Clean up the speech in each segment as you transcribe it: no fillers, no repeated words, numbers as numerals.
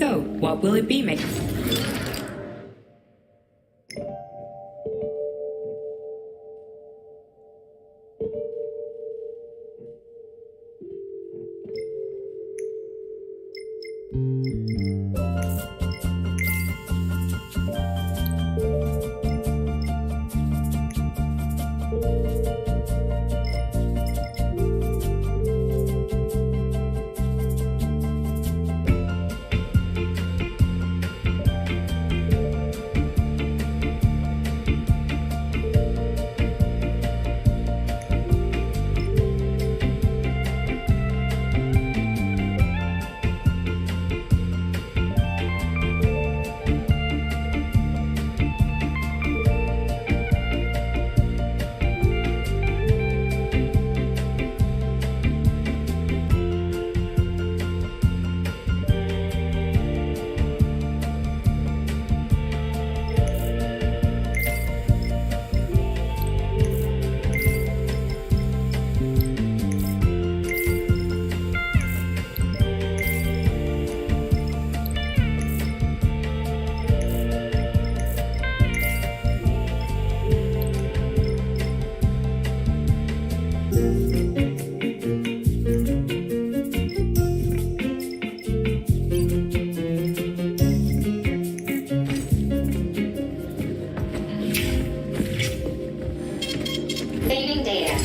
So, what will it be, mate? Saving data.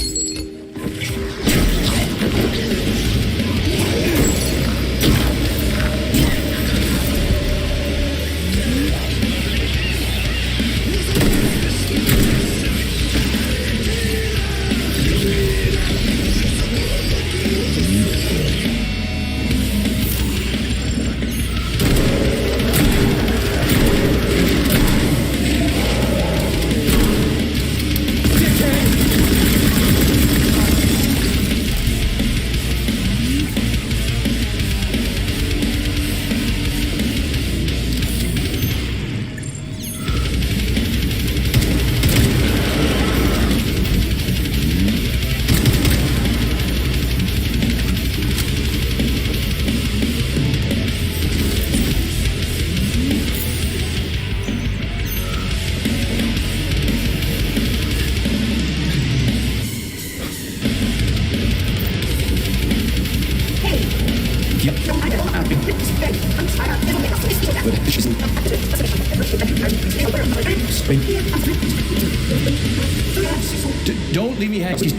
Don't leave me hanging.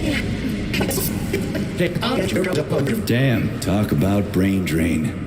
Damn, talk about brain drain.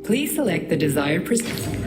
Please select the desired procedure.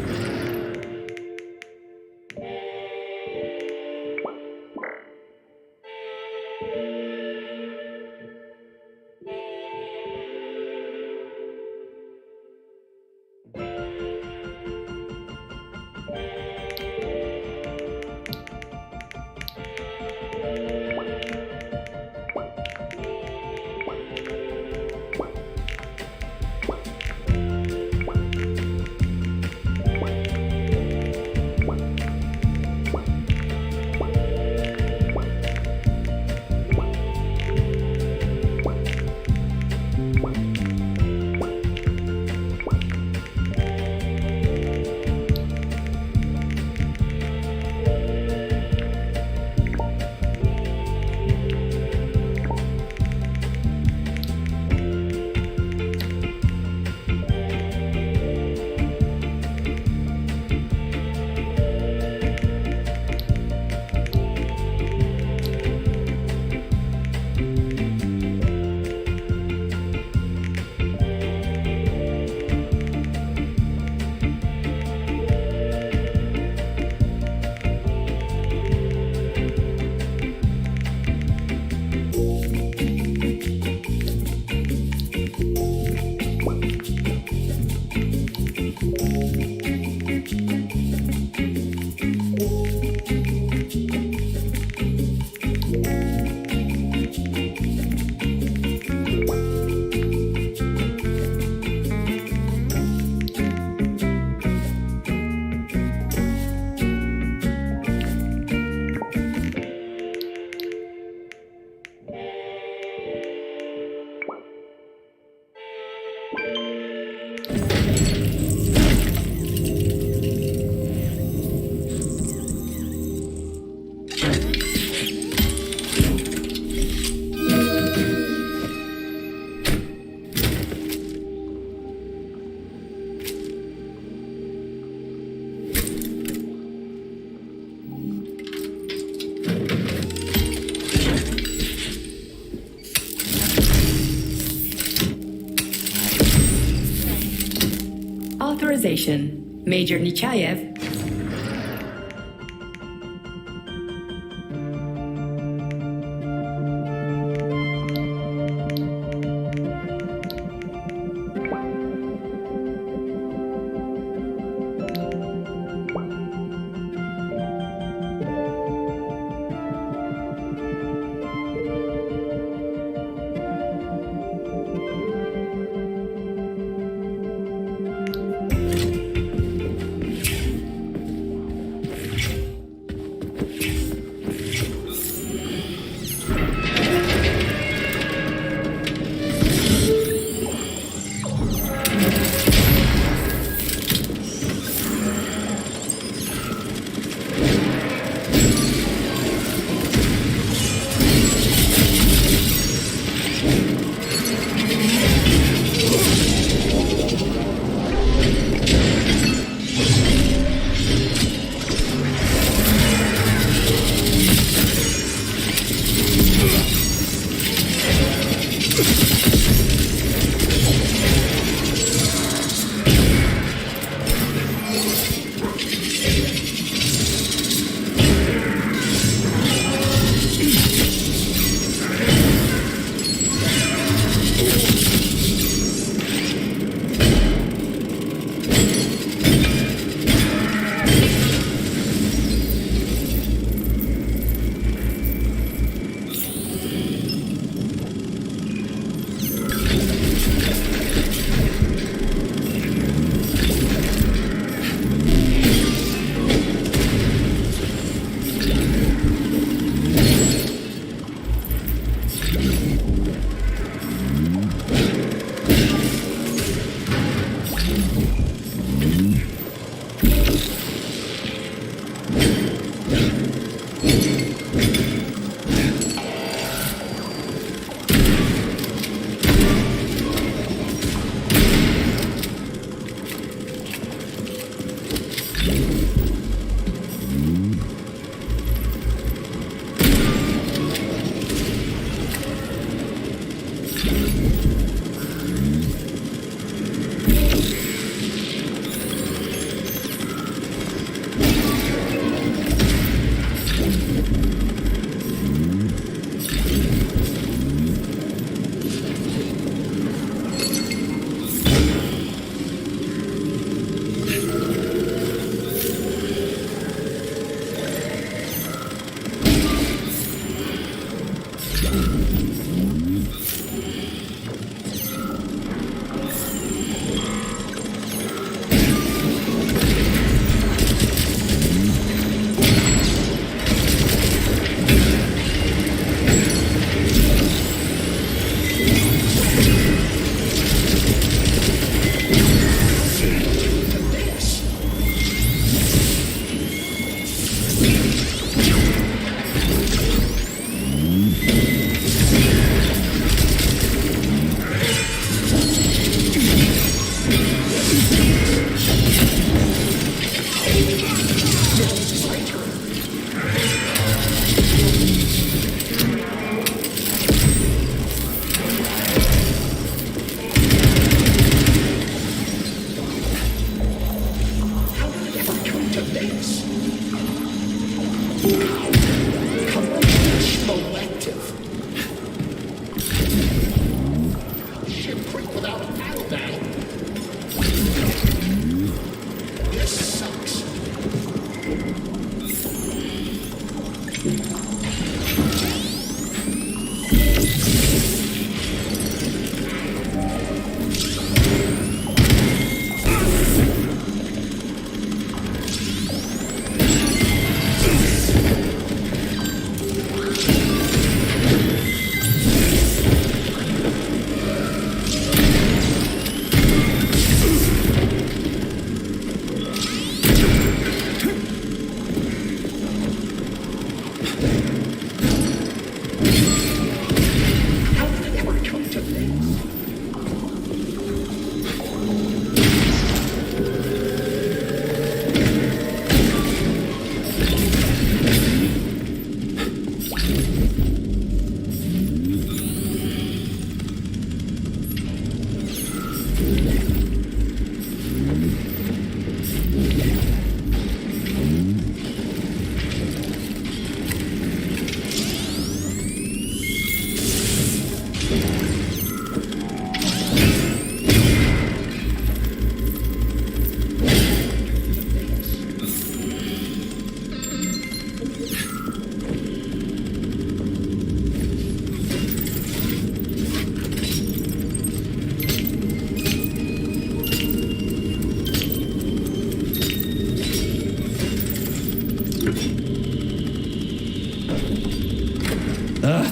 Synchronization. Major Nechayev.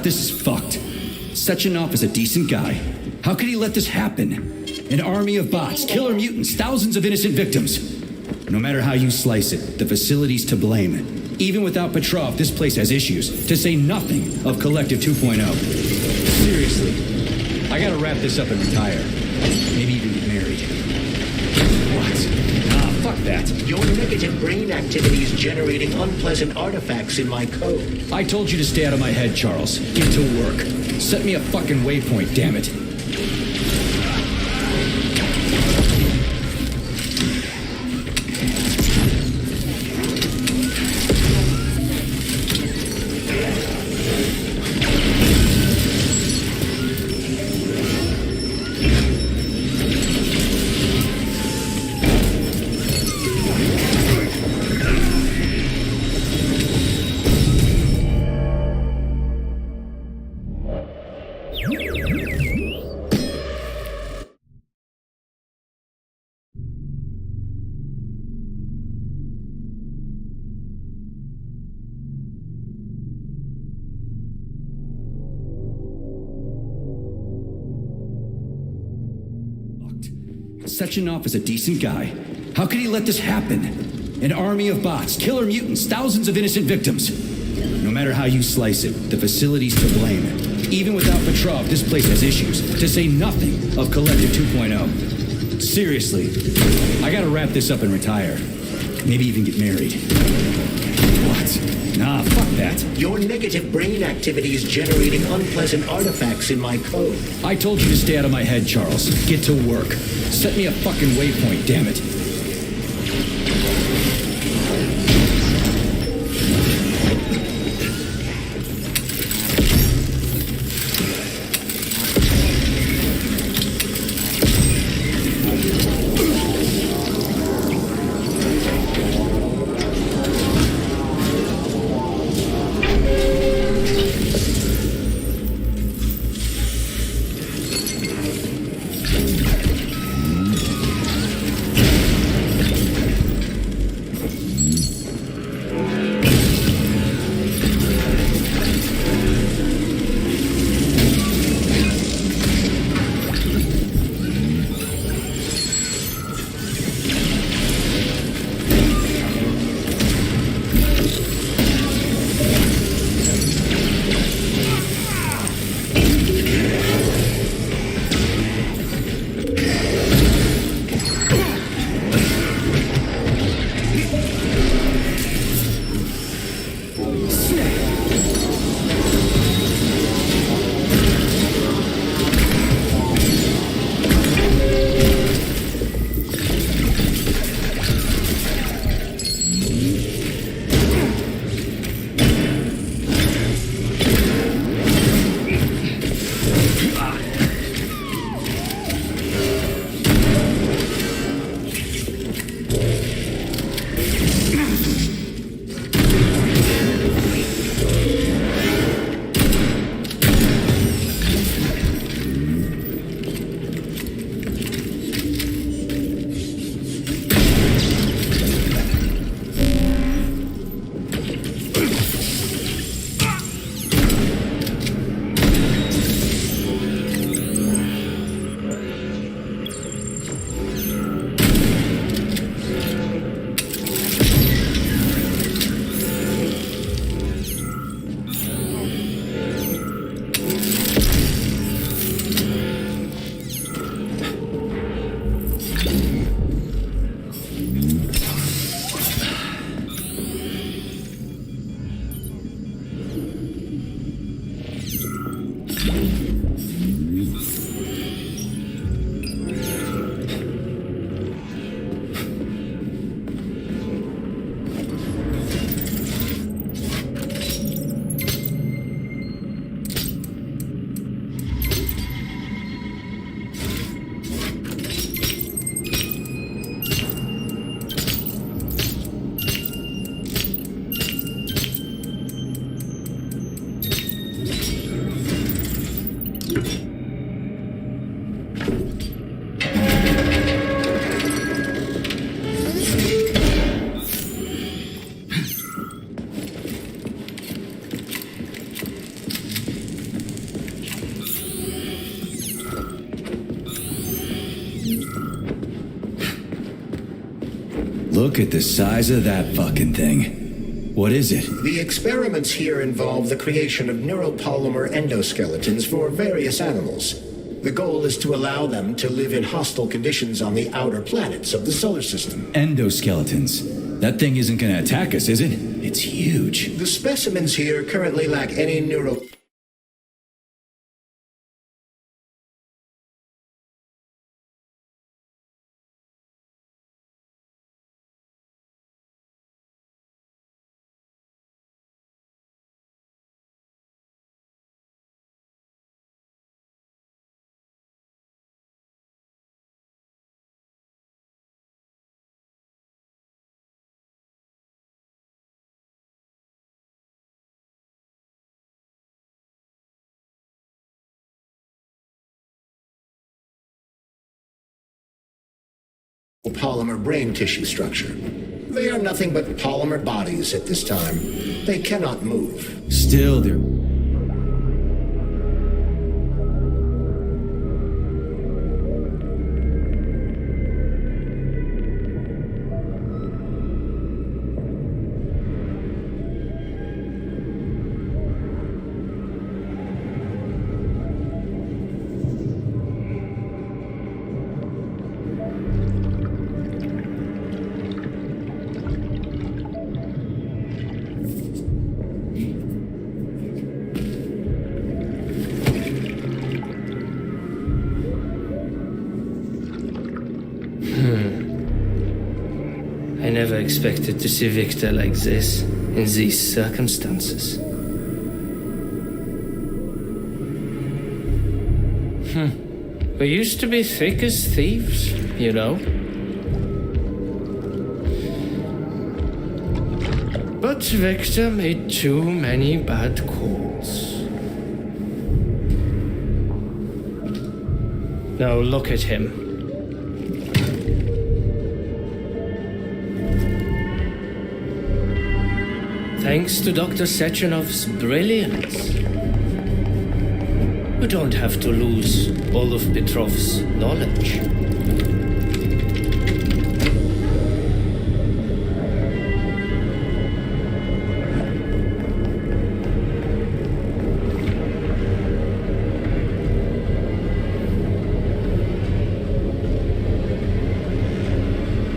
This is fucked. Sechenov is a decent guy. How could he let this happen? An army of bots, killer mutants, thousands of innocent victims. No matter how you slice it, the facility's to blame. Even without Petrov, this place has issues, to say nothing of Collective 2.0. Seriously, I gotta wrap this up and retire. Maybe even get married. What? Fuck that. Your negative brain activity is generating unpleasant artifacts in my code. I told you to stay out of my head, Charles. Get to work. Set me a fucking waypoint, damn it. Sechenov is a decent guy. How could he let this happen? An army of bots, killer mutants, thousands of innocent victims. No matter how you slice it, the facility's to blame. Even without Petrov, this place has issues, to say nothing of Collective 2.0. Seriously, I gotta wrap this up and retire. Maybe even get married. What? Nah, fuck that. Your negative brain activity is generating unpleasant artifacts in my code. I told you to stay out of my head, Charles. Get to work. Set me a fucking waypoint, damn it. Look at the size of that fucking thing. What is it? The experiments here involve the creation of neuropolymer endoskeletons for various animals. The goal is to allow them to live in hostile conditions on the outer planets of the solar system. Endoskeletons. That thing isn't gonna attack us, is it? It's huge. The specimens here currently lack any polymer brain tissue structure. They are nothing but polymer bodies at this time. They cannot move. Still, they're... I never expected to see Victor like this, in these circumstances. We used to be thick as thieves, you know. But Victor made too many bad calls. Now look at him. Thanks to Dr. Sechenov's brilliance, we don't have to lose all of Petrov's knowledge.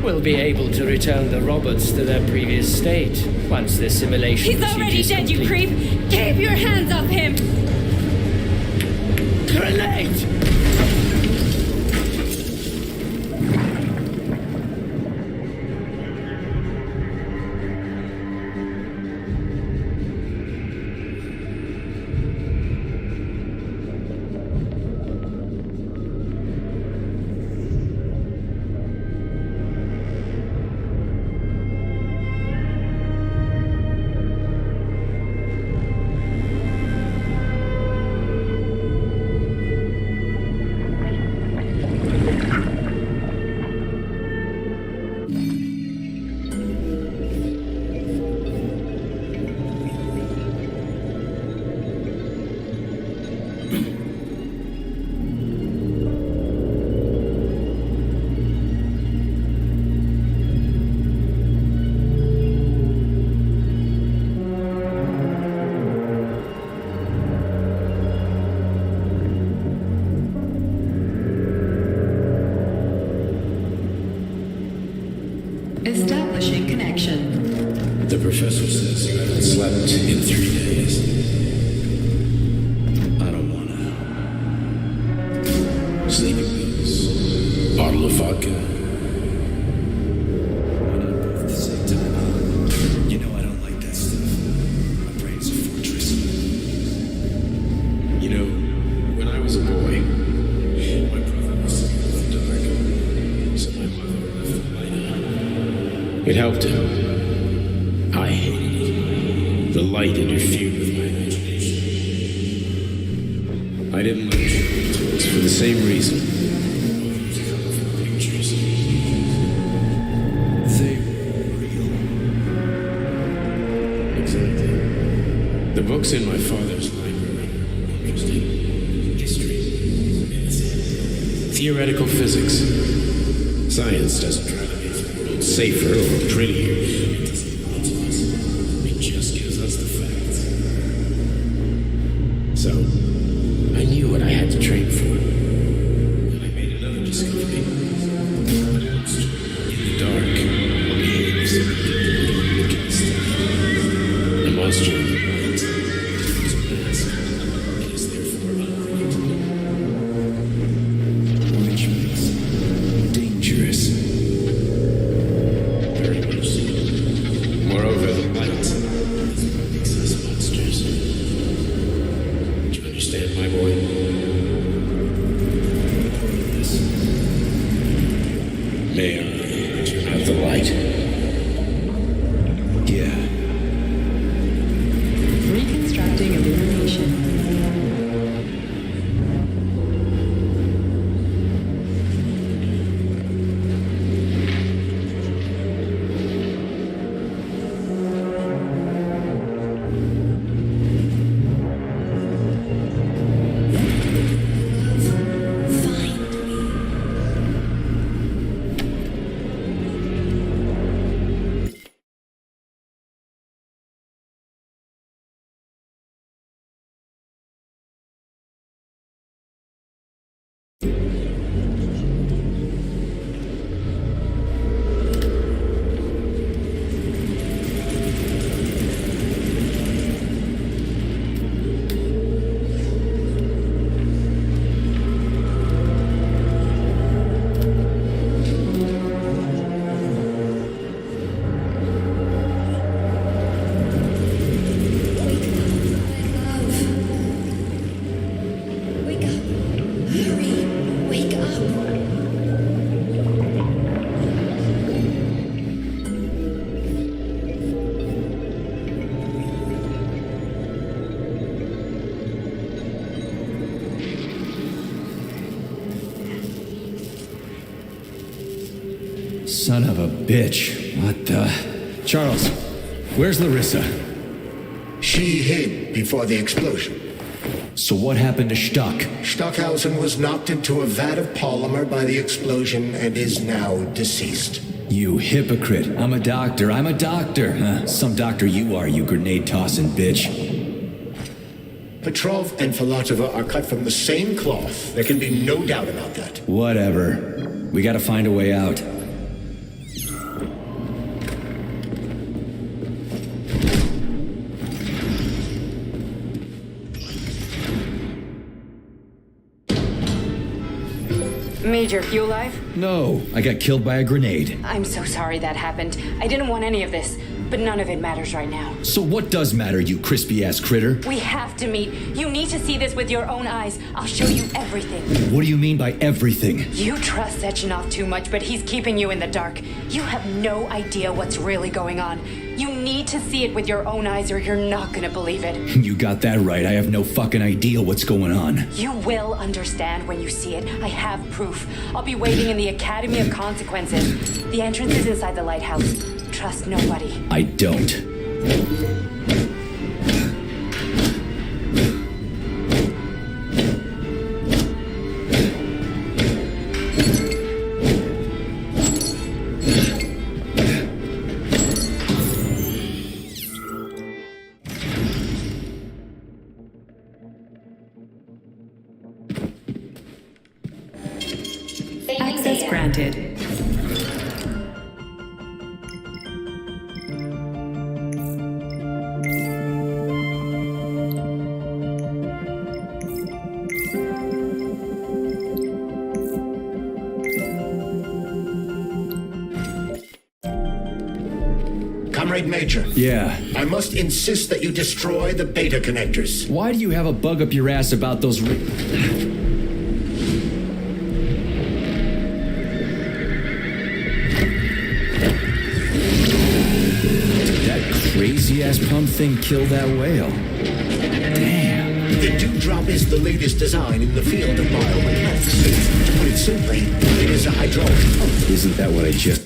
We'll be able to return the robots to their previous state once the simulation He's already procedure dead, is you complete. creep! Keep your hands off him! Grenade! Establishing connection. The professor says you haven't slept in 3 days. I don't wanna. Sleeping pills. Bottle of vodka. Why not both at the same time? You know I don't like that stuff. My brain's a fortress. You know, when I was a boy, my brother used to go in the dark, so my mother left the light on. It helped him. I hated it. The light interfered with my imagination. I didn't like drawing toys for the same reason. Pictures. They were real. Exactly. The books in my father's library were interesting. History, medicine, theoretical physics. Science doesn't try to make the world safer or prettier. It doesn't lie to us. It just gives us the facts. So, I knew what I had to train for. And I made another discovery. A monster in the dark behaves against the monster in the light is a mask and is therefore unpredictable. Which means dangerous. Very much so. Moreover, the light is what makes us monsters. Do you understand, my boy? May I turn out the light? Yeah. Reconstructing illumination. Wake up. Hurry. Wake up. Son of a bitch. What the? Charles, where's Larissa? She hid before the explosion. So what happened to Stuck? Stockhausen was knocked into a vat of polymer by the explosion and is now deceased. You hypocrite. I'm a doctor. I'm a doctor. Huh? Some doctor you are, you grenade-tossing bitch. Petrov and Filatova are cut from the same cloth. There can be no doubt about that. Whatever. We gotta find a way out. Major, you alive? No, I got killed by a grenade. I'm so sorry that happened. I didn't want any of this, but none of it matters right now. So what does matter, you crispy-ass critter? We have to meet. You need to see this with your own eyes. I'll show you everything. What do you mean by everything? You trust Sechenov too much, but he's keeping you in the dark. You have no idea what's really going on. You need to see it with your own eyes or you're not gonna believe it. You got that right. I have no fucking idea what's going on. You will understand when you see it. I have proof. I'll be waiting in the Academy of Consequences. The entrance is inside the lighthouse. Trust nobody. I don't. Access granted. Comrade Major. Yeah. I must insist that you destroy the beta connectors. Why do you have a bug up your ass about those crazy-ass pump thing killed that whale. Damn. The dewdrop is the latest design in the field of biomechanics. To put it simply, it is a hydraulic pump. Isn't that what I just...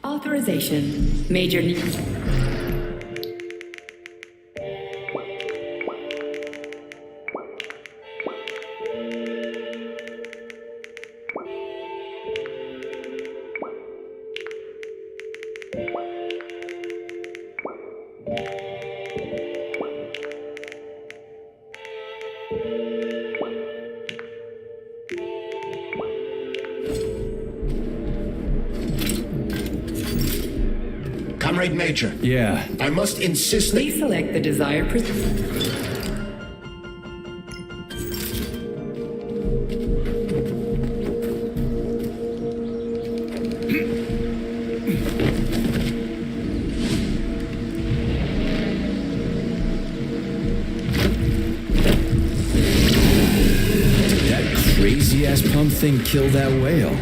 Authorization. Major need. Comrade Major. Yeah. I must insist that... Please select the desired Crazy-ass pump thing killed that whale.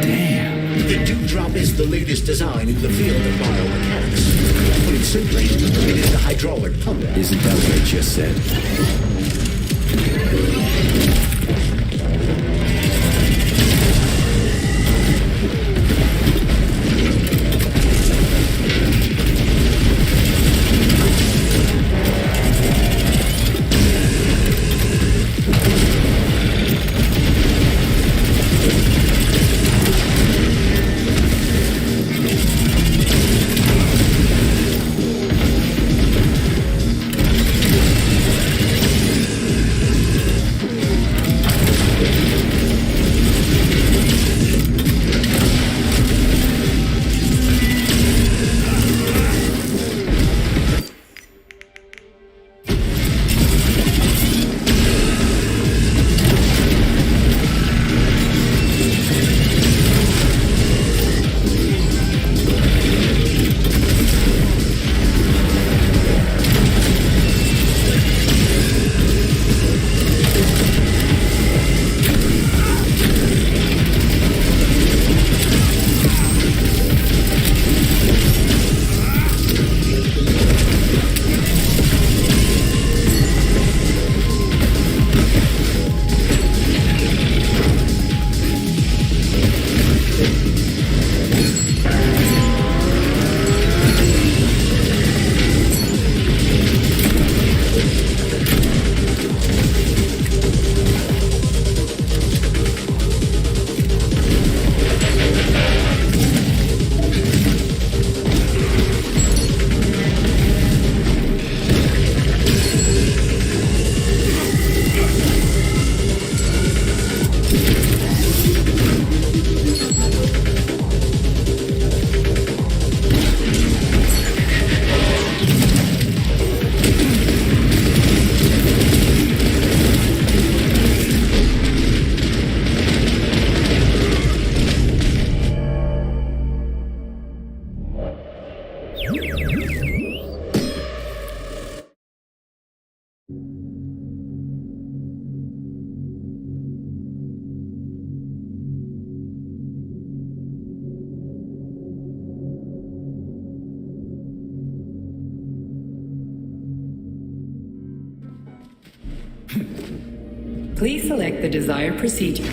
Damn. The dewdrop is the latest design in the field of biomechanics. Put it simply, it is the hydraulic pump. Isn't that what I just said? Please select the desired procedure.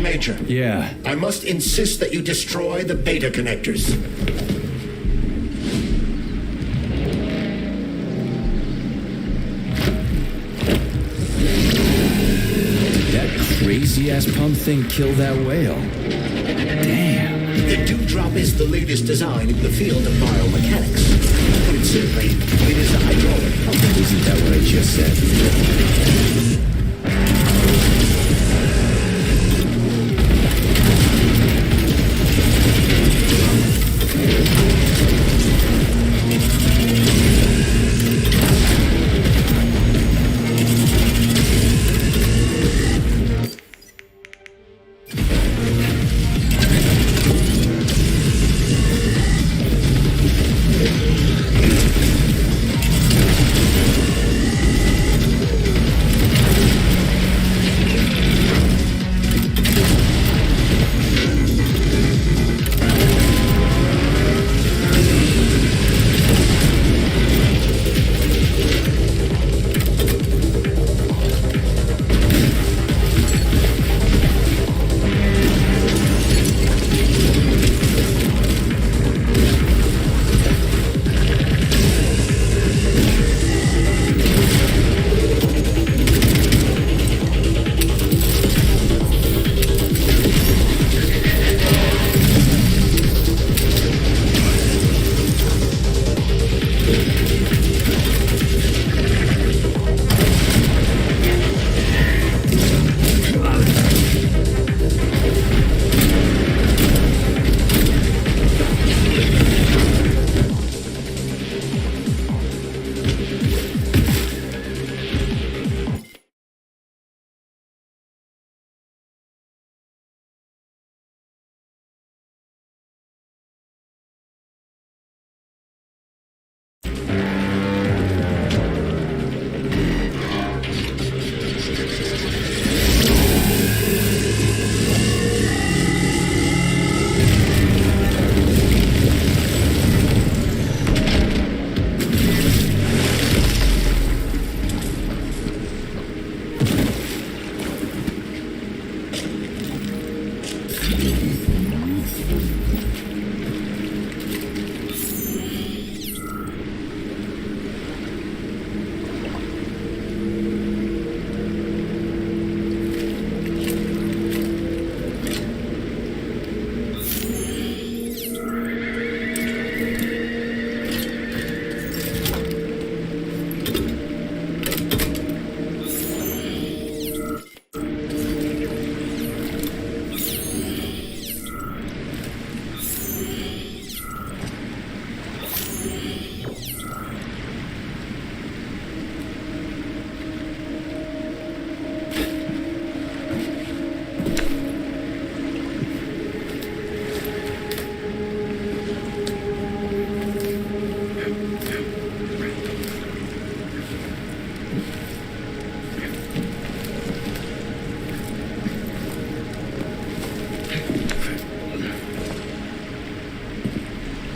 Major. Yeah. I must insist that you destroy the beta connectors. That crazy-ass pump thing killed that whale. Damn. The dewdrop is the latest design in the field of biomechanics. Put simply, it is a hydraulic pump. Isn't that what I just said?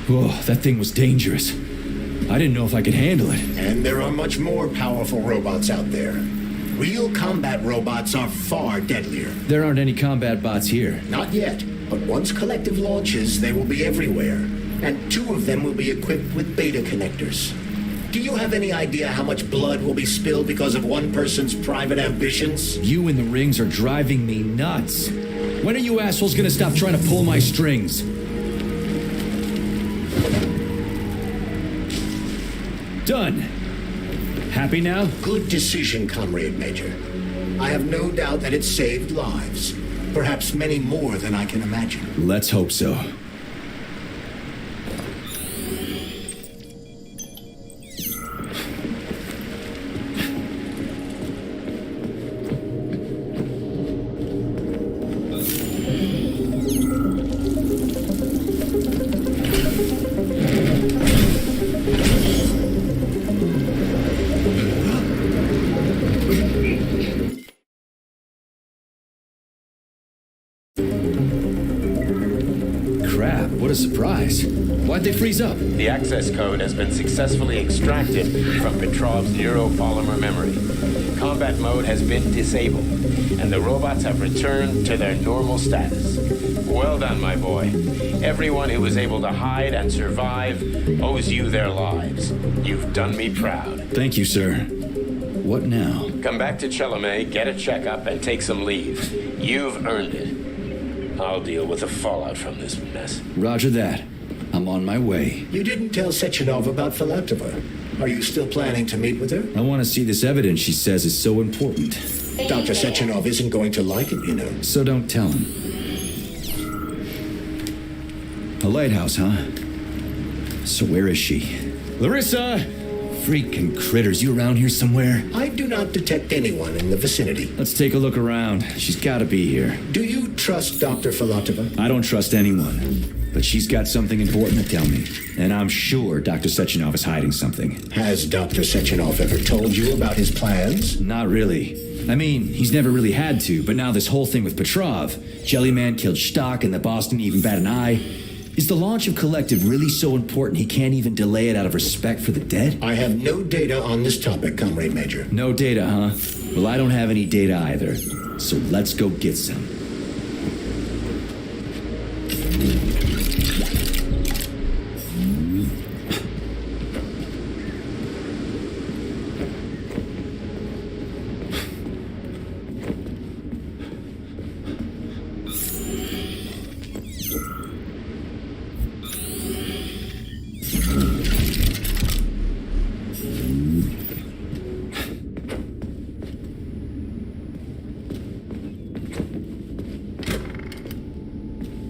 Whoa, that thing was dangerous. I didn't know if I could handle it. And there are much more powerful robots out there. Real combat robots are far deadlier. There aren't any combat bots here. Not yet, but once Collective launches, they will be everywhere. And 2 of them will be equipped with beta connectors. Do you have any idea how much blood will be spilled because of one person's private ambitions? You in the rings are driving me nuts. When are you assholes gonna stop trying to pull my strings? Done. Happy now? Good decision, Comrade Major. I have no doubt that it saved lives. Perhaps many more than I can imagine. Let's hope so. Crap, what a surprise. Why'd they freeze up? The access code has been successfully extracted from Petrov's neuropolymer memory. Combat mode has been disabled, and the robots have returned to their normal status. Well done, my boy. Everyone who was able to hide and survive owes you their lives. You've done me proud. Thank you, sir. What now? Come back to Chelomey, get a checkup, and take some leave. You've earned it. I'll deal with the fallout from this mess. Roger that. I'm on my way. You didn't tell Sechenov about Filatova. Are you still planning to meet with her? I want to see this evidence she says is so important. Dr. Sechenov isn't going to like it, you know. So don't tell him. A lighthouse, huh? So where is she? Larissa! Freaking critters, you around here somewhere? I do not detect anyone in the vicinity. Let's take a look around. She's gotta be here. Do you trust Dr. Filatova? I don't trust anyone. But she's got something important to tell me. And I'm sure Dr. Sechenov is hiding something. Has Dr. Sechenov ever told you about his plans? Not really. I mean, he's never really had to, but now this whole thing with Petrov, Jellyman killed Stock and the boss didn't even bat an eye. Is the launch of Collective really so important he can't even delay it out of respect for the dead? I have no data on this topic, Comrade Major. No data, huh? Well, I don't have any data either. So let's go get some.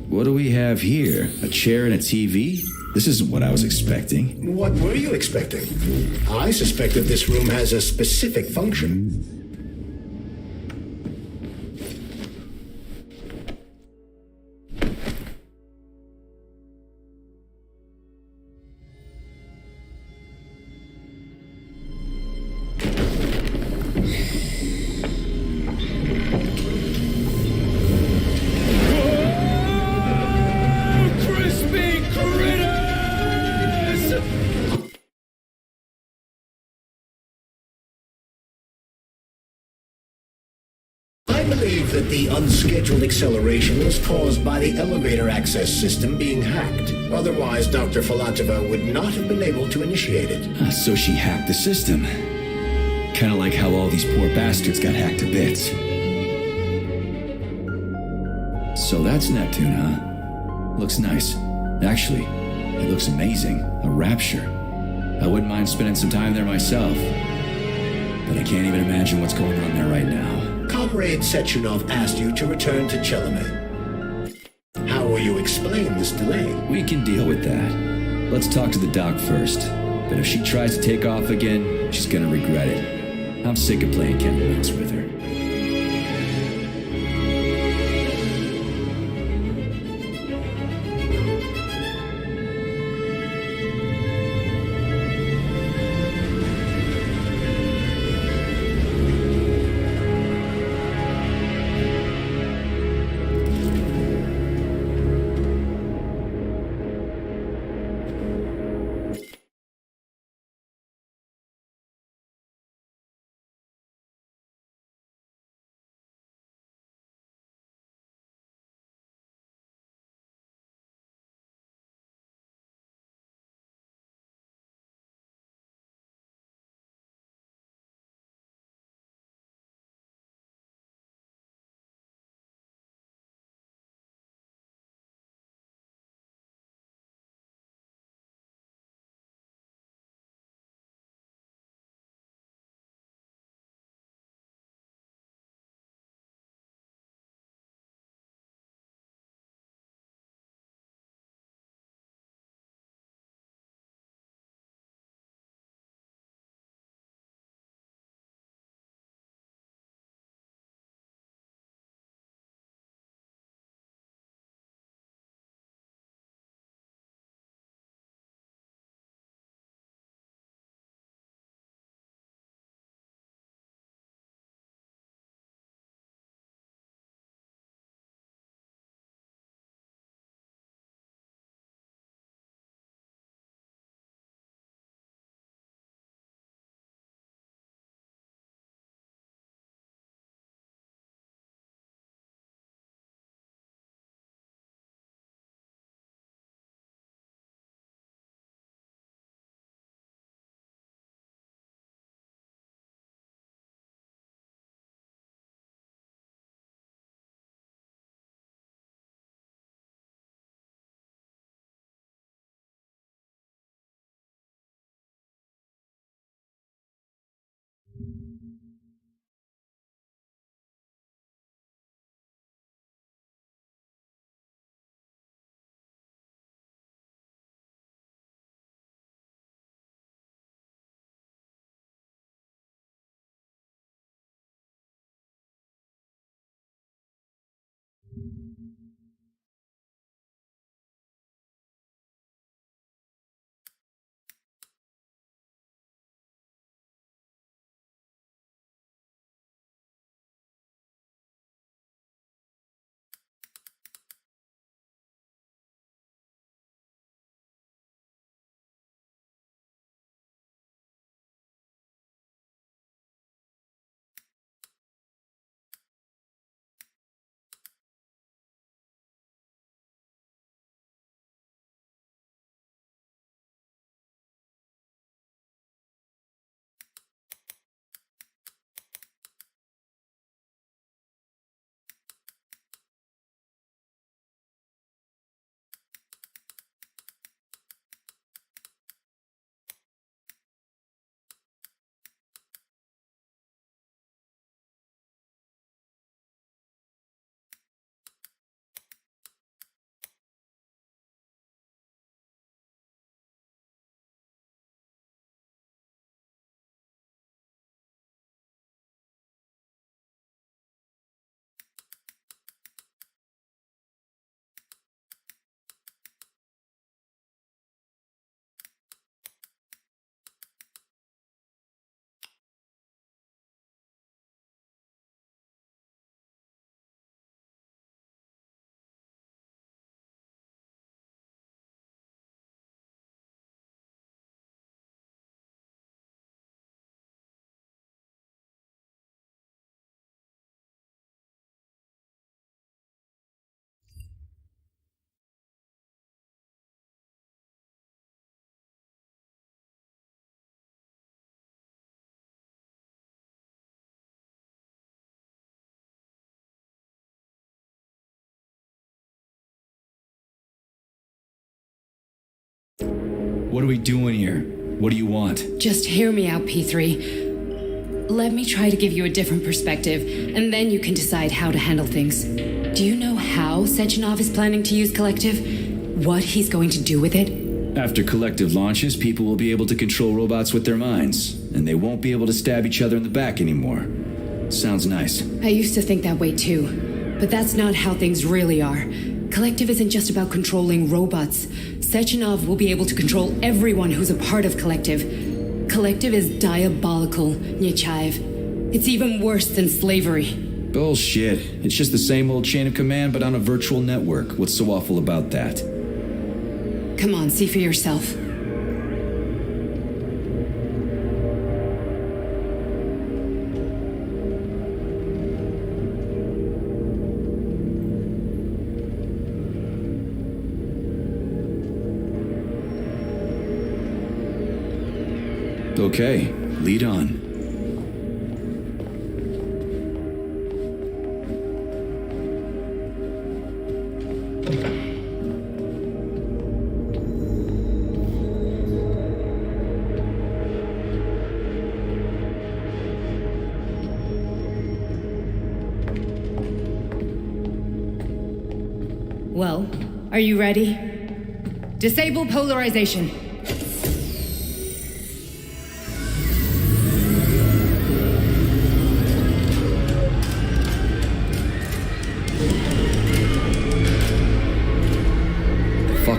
What do we have here? A chair and a TV? This isn't what I was expecting. What were you expecting? I suspected this room has a specific function. I believe that the unscheduled acceleration was caused by the elevator access system being hacked. Otherwise, Dr. Filatova would not have been able to initiate it. So she hacked the system. Kind of like how all these poor bastards got hacked to bits. So that's Neptune, huh? Looks nice. Actually, it looks amazing. A rapture. I wouldn't mind spending some time there myself. But I can't even imagine what's going on there right now. Comrade Sechenov asked you to return to Chelome. How will you explain this delay? We can deal with that. Let's talk to the doc first. But if she tries to take off again, she's gonna regret it. I'm sick of playing cat and mouse with her. What are we doing here? What do you want? Just hear me out, P3. Let me try to give you a different perspective, and then you can decide how to handle things. Do you know how Sechenov is planning to use Collective? What he's going to do with it? After Collective launches, people will be able to control robots with their minds, and they won't be able to stab each other in the back anymore. Sounds nice. I used to think that way too, but that's not how things really are. Collective isn't just about controlling robots. Sechenov will be able to control everyone who's a part of Collective. Collective is diabolical, Nechayev. It's even worse than slavery. Bullshit. It's just the same old chain of command, but on a virtual network. What's so awful about that? Come on, see for yourself. Okay, lead on. Well, are you ready? Disable polarization.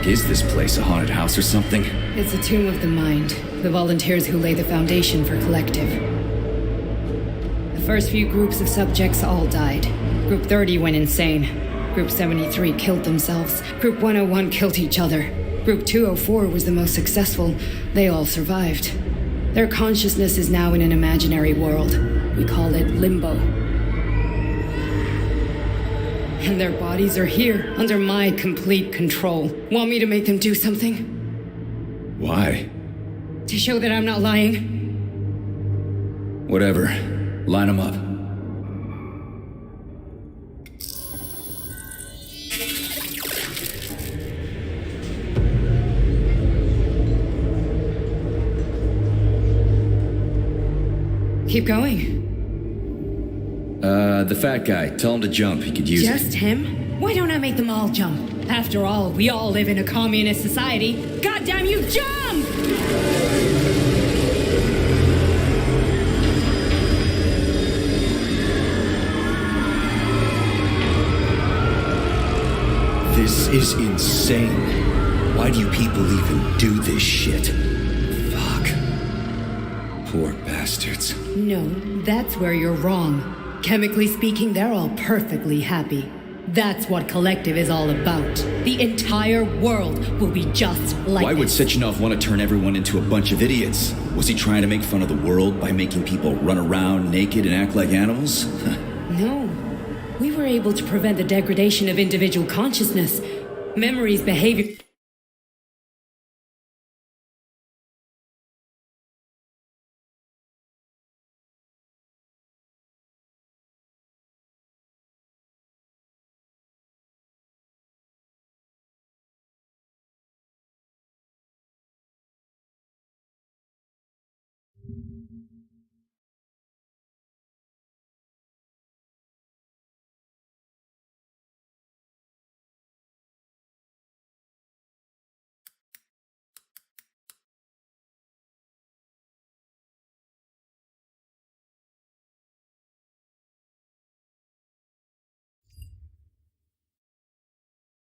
Is this place a haunted house or something? It's a tomb of the mind. The volunteers who lay the foundation for Collective. The first few groups of subjects all died. Group 30 went insane. Group 73 killed themselves. Group 101 killed each other. Group 204 was the most successful. They all survived. Their consciousness is now in an imaginary world. We call it Limbo. And their bodies are here, under my complete control. Want me to make them do something? Why? To show that I'm not lying. Whatever. Line them up. Keep going. The fat guy. Tell him to jump. He could use it. Just him? Why don't I make them all jump? After all, we all live in a communist society. Goddamn you, jump! This is insane. Why do you people even do this shit? Fuck. Poor bastards. No, that's where you're wrong. Chemically speaking, they're all perfectly happy. That's what Collective is all about. The entire world will be just like Why would this. Sechenov want to turn everyone into a bunch of idiots? Was he trying to make fun of the world by making people run around naked and act like animals? No. We were able to prevent the degradation of individual consciousness, memories, behavior.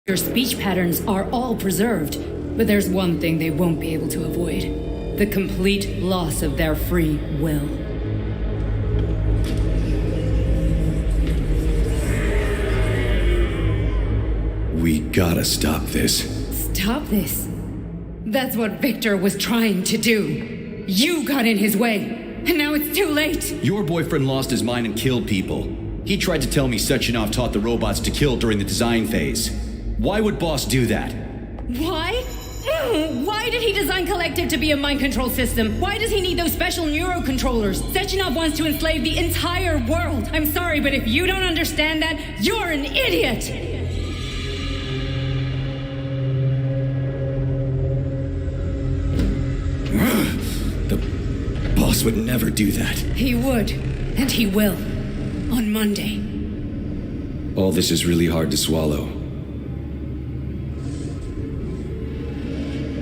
Your speech patterns are all preserved, but there's one thing they won't be able to avoid: the complete loss of their free will. We gotta stop this. Stop this. That's what Victor was trying to do. You got in his way, and now it's too late. Your boyfriend lost his mind and killed people. He tried to tell me Sechenov taught the robots to kill during the design phase. Why would Boss do that? Why? Why did he design Collective to be a mind control system? Why does he need those special neurocontrollers? Sechenov wants to enslave the entire world. I'm sorry, but if you don't understand that, you're an idiot! The Boss would never do that. He would, and he will. On Monday. All this is really hard to swallow.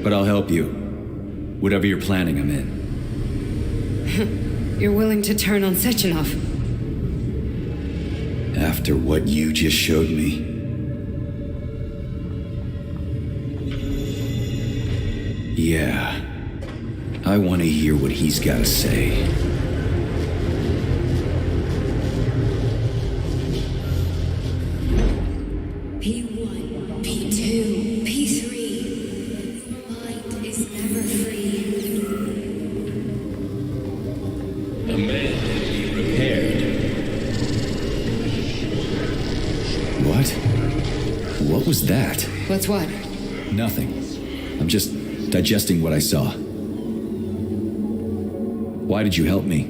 But I'll help you. Whatever you're planning, I'm in. You're willing to turn on Sechenov? After what you just showed me. Yeah. I want to hear what he's got to say. P1, P2, P3. Your mind is never free. A man can be repaired. What? What was that? What's what? Nothing. I'm just digesting what I saw. Why did you help me?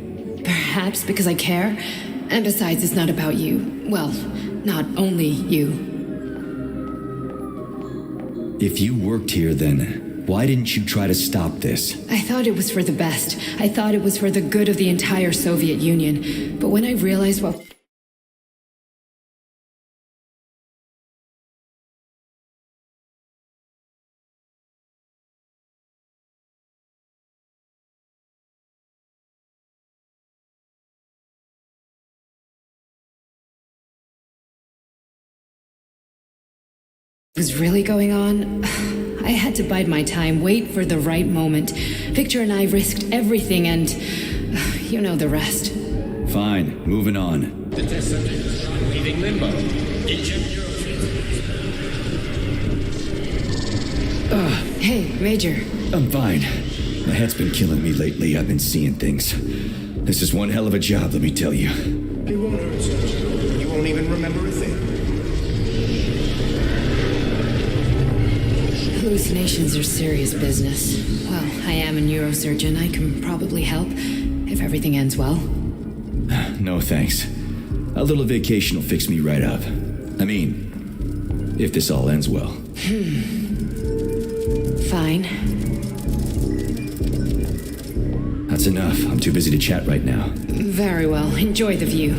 Perhaps because I care. And besides, it's not about you. Well, not only you. If you worked here, then why didn't you try to stop this? I thought it was for the best. I thought it was for the good of the entire Soviet Union. But when I realized what... was really going on, I had to bide my time, wait for the right moment. Victor and I risked everything and you know the rest. Fine, moving on. The test subject is leaving limbo. Inject neurotransmitters. Hey, Major. I'm fine. My head's been killing me lately. I've been seeing things. This is one hell of a job, let me tell you. It won't hurt, sir. You won't even remember a thing. Hallucinations are serious business. Well, I am a neurosurgeon. I can probably help, if everything ends well. No thanks. A little vacation will fix me right up. I mean, if this all ends well. Fine. That's That's enough. I'm too busy to chat right now. Very well. Enjoy the view.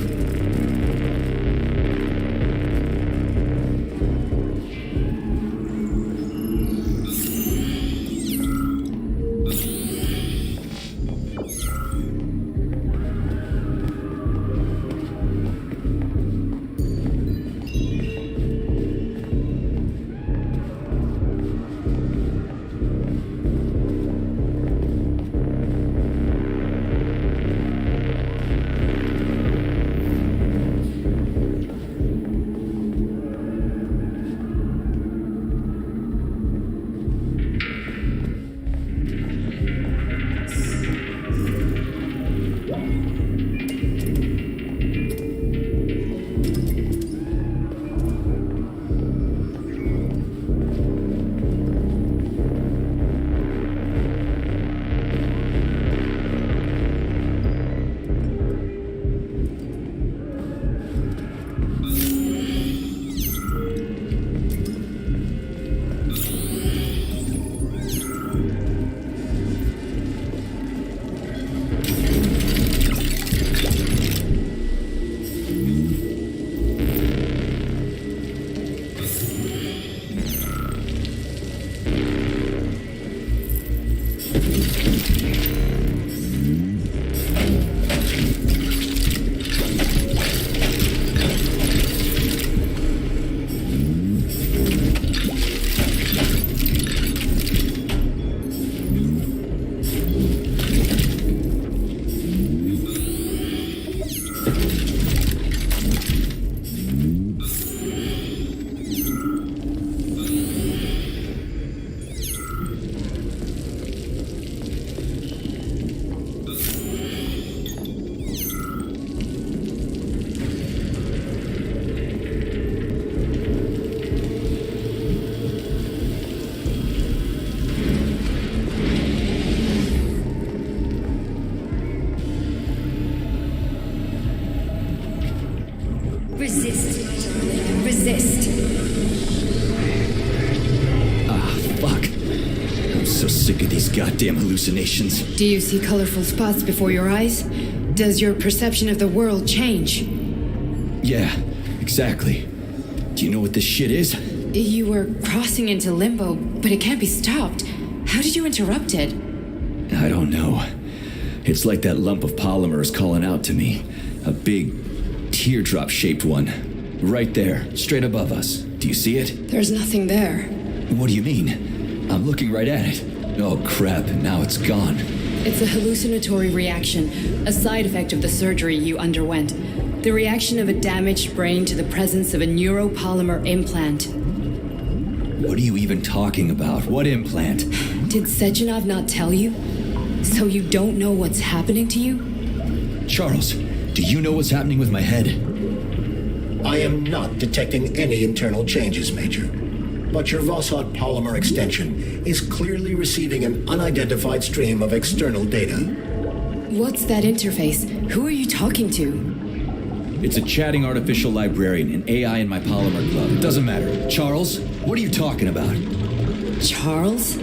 Resist, my darling. Resist. Ah, fuck. I'm so sick of these goddamn hallucinations. Do you see colorful spots before your eyes? Does your perception of the world change? Yeah, exactly. Do you know what this shit is? You were crossing into limbo, but it can't be stopped. How did you interrupt it? I don't know. It's like that lump of polymer is calling out to me. A big, teardrop-shaped one. Right there, straight above us. Do you see it? There's nothing there. What do you mean? I'm looking right at it. Oh crap, now it's gone. It's a hallucinatory reaction, a side effect of the surgery you underwent. The reaction of a damaged brain to the presence of a neuropolymer implant. What are you even talking about? What implant? Did Sechenov not tell you? So you don't know what's happening to you? Charles, do you know what's happening with my head? I am not detecting any internal changes, Major. But your Vossot polymer extension is clearly receiving an unidentified stream of external data. What's that interface? Who are you talking to? It's a chatting artificial librarian, an AI in my polymer glove. It doesn't matter. Charles, what are you talking about? Charles?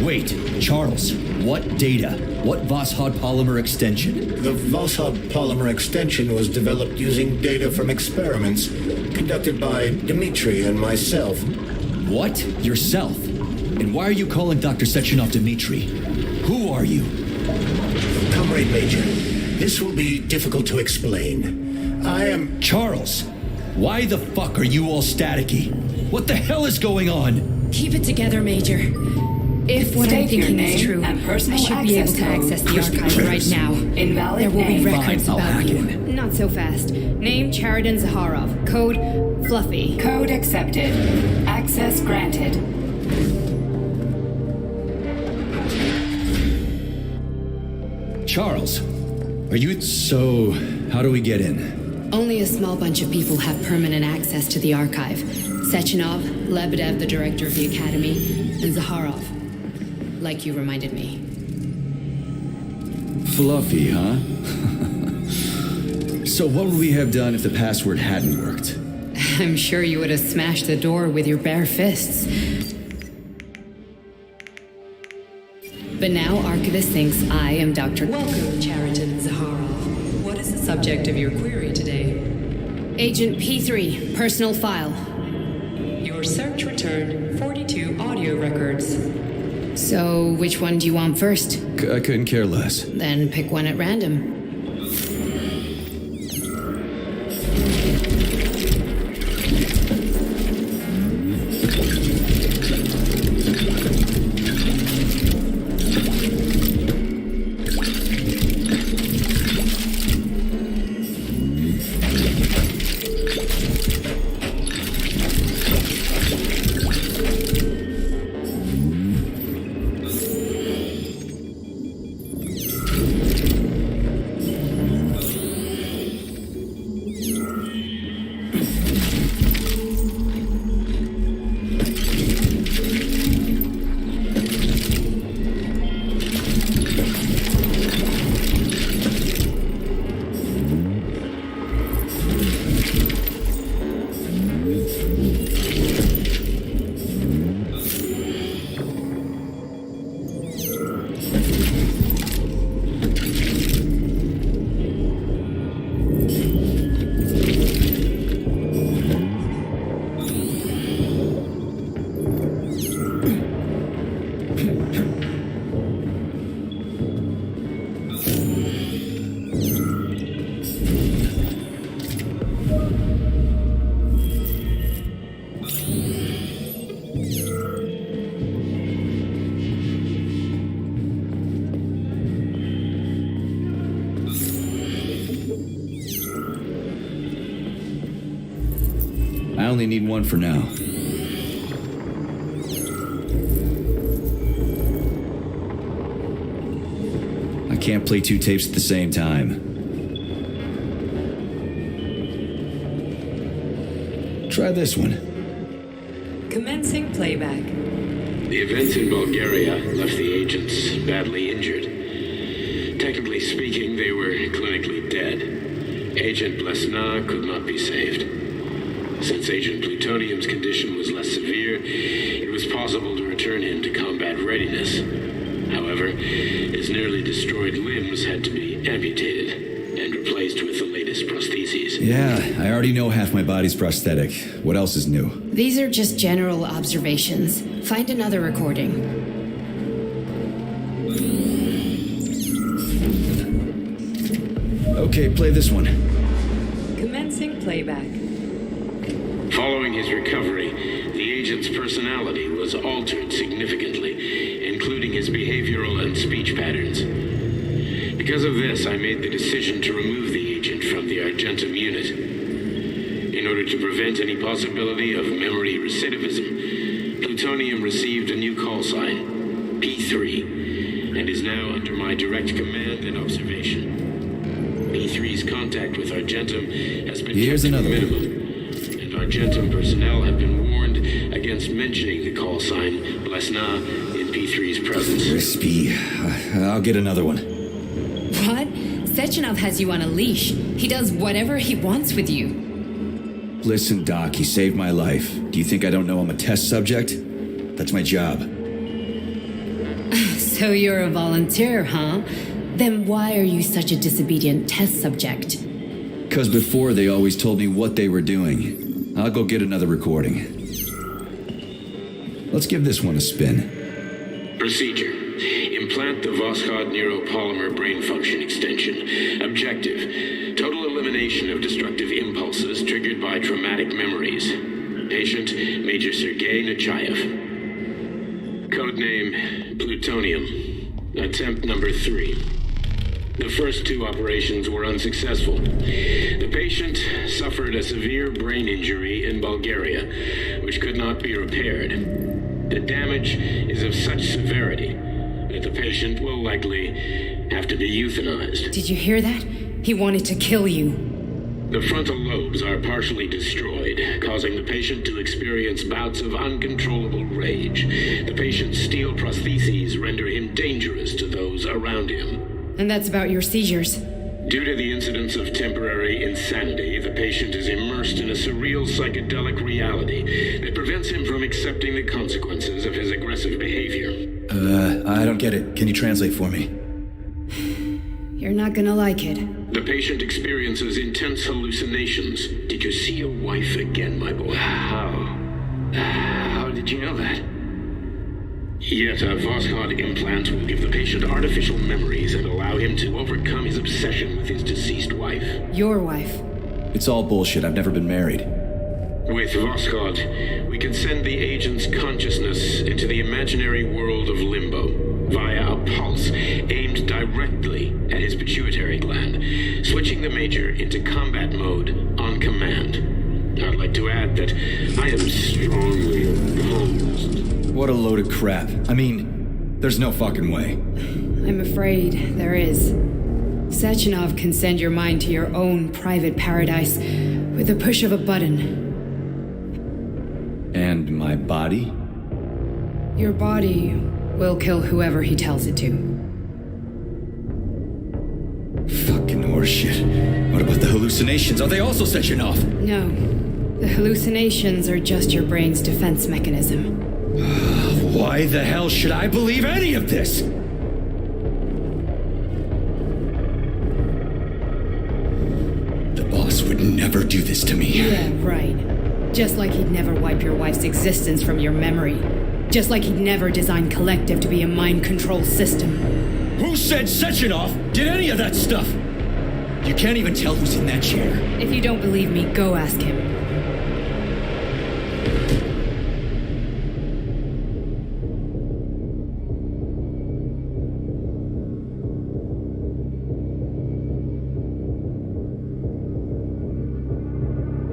Wait, Charles, what data? What Vossot polymer extension? The Vossot polymer extension was developed using data from experiments conducted by Dmitri and myself. What? Yourself? And why are you calling Dr. Sechenov Dmitri? Who are you? Comrade Major, this will be difficult to explain. I am... Charles, why the fuck are you all staticky? What the hell is going on? Keep it together, Major. If what I'm thinking is true, I should be able to access the archive right now. Invalid there will be name. records Fine, I'll about hack you. it. Not so fast. Name Cheridan Zaharov. Code Fluffy. Code accepted. Access granted. Charles, are you... So, how do we get in? Only a small bunch of people have permanent access to the archive. Sechenov, Lebedev, the director of the academy, and Zaharov. Like you reminded me. Fluffy, huh? So what would we have done if the password hadn't worked? I'm sure you would have smashed the door with your bare fists. But now Archivist thinks I am Dr. Welcome, Chariton Zaharov. What is the subject of your query today? Agent P3, personal file. Your search returned 42 audio records. So, which one do you want first? I couldn't care less. Then pick one at random. I only need one for now. I can't play two tapes at the same time. Try this one. Commencing playback. The events in Bulgaria left the agents badly injured. Technically speaking, they were clinically dead. Agent Blesna could not be saved. Since Agent Plutonium's condition was less severe, it was possible to return him to combat readiness. However, his nearly destroyed limbs had to be amputated and replaced with the latest prostheses. Yeah, I already know half my body's prosthetic. What else is new? These are just general observations. Find another recording. Okay, play this one. Commencing playback. Following his recovery, the agent's personality was altered significantly, including his behavioral and speech patterns. Because of this, I made the decision to remove the agent from the Argentum unit. In order to prevent any possibility of memory recidivism, Plutonium received a new call sign, P3, and is now under my direct command and observation. P3's contact with Argentum has been Here's kept to a another minimum. Argentum personnel have been warned against mentioning the call sign Blesna in P3's presence. Crispy. I'll get another one. What? Sechenov has you on a leash. He does whatever he wants with you. Listen, Doc, he saved my life. Do you think I don't know I'm a test subject? That's my job. So you're a volunteer, huh? Then why are you such a disobedient test subject? Because before they always told me what they were doing. I'll go get another recording. Let's give this one a spin. Procedure. Implant the Voskhod neuropolymer brain function extension. Objective. Total elimination of destructive impulses triggered by traumatic memories. Patient, Major Sergei Nechayev. Codename, Plutonium. Attempt number 3. The first two operations were unsuccessful. The patient suffered a severe brain injury in Bulgaria, which could not be repaired. The damage is of such severity that the patient will likely have to be euthanized. Did you hear that? He wanted to kill you. The frontal lobes are partially destroyed, causing the patient to experience bouts of uncontrollable rage. The patient's steel prostheses render him dangerous to those around him. And that's about your seizures. Due to the incidence of temporary insanity, the patient is immersed in a surreal psychedelic reality that prevents him from accepting the consequences of his aggressive behavior. I don't get it. Can you translate for me? You're not gonna like it. The patient experiences intense hallucinations. Did you see your wife again, my boy? How did you know that? Yet a Voskhod implant will give the patient artificial memories and allow him to overcome his obsession with his deceased wife. Your wife. It's all bullshit. I've never been married. With Voskhod, we can send the agent's consciousness into the imaginary world of limbo via a pulse aimed directly at his pituitary gland, switching the Major into combat mode on command. I'd like to add that I am strongly opposed. What a load of crap. I mean, there's no fucking way. I'm afraid there is. Sechenov can send your mind to your own private paradise with the push of a button. And my body? Your body will kill whoever he tells it to. Fucking horseshit. What about the hallucinations? Are they also Sechenov? No. The hallucinations are just your brain's defense mechanism. Why the hell should I believe any of this? The boss would never do this to me. Yeah, right. Just like he'd never wipe your wife's existence from your memory. Just like he'd never design Collective to be a mind control system. Who said Sechenov did any of that stuff? You can't even tell who's in that chair. If you don't believe me, go ask him.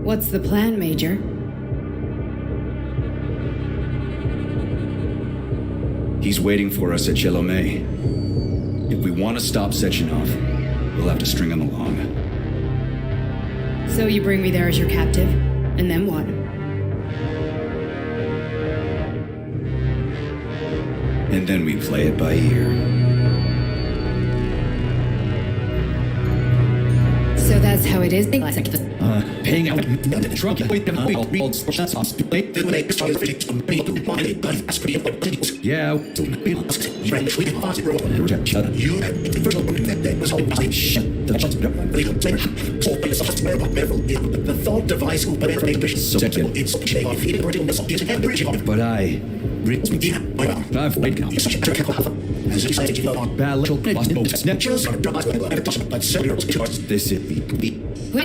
What's the plan, Major? He's waiting for us at Chelomey. If we want to stop Sechenov, we'll have to string him along. So you bring me there as your captive, and then what? And then we play it by ear. So that's how it is? Paying out the trunk. Yeah. The thought device will But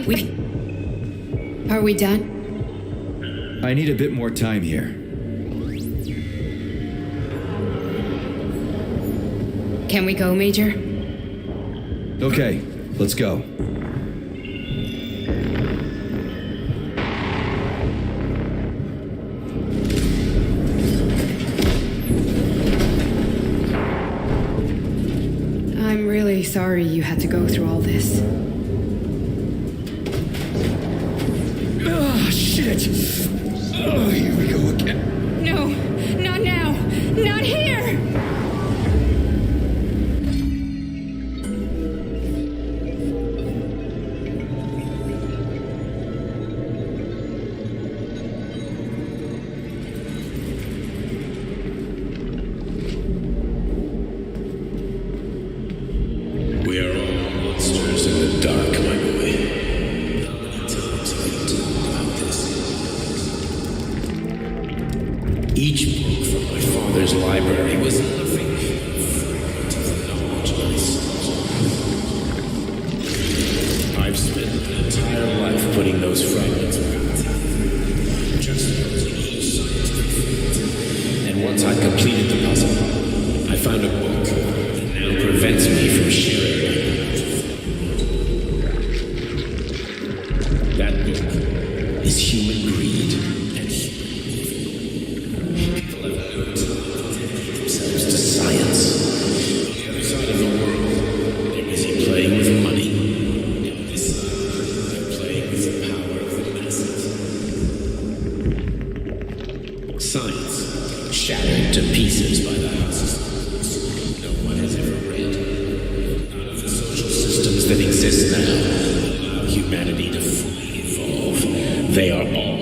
Wait. Are we done? I need a bit more time here. Can we go, Major? Okay, let's go. I'm really sorry you had to go through all this. Shit! Oh, here we go again. No, not now! Not here! We are all monsters in the dark, my boy. Each book from my father's library was nothing to the knowledge of myself. I've spent an entire life putting those fragments back together, just using each scientific field. And once I completed the puzzle, I found a book that now prevents me from sharing my knowledge. That book is Human Greed. that exist now allow humanity to fully evolve. They are all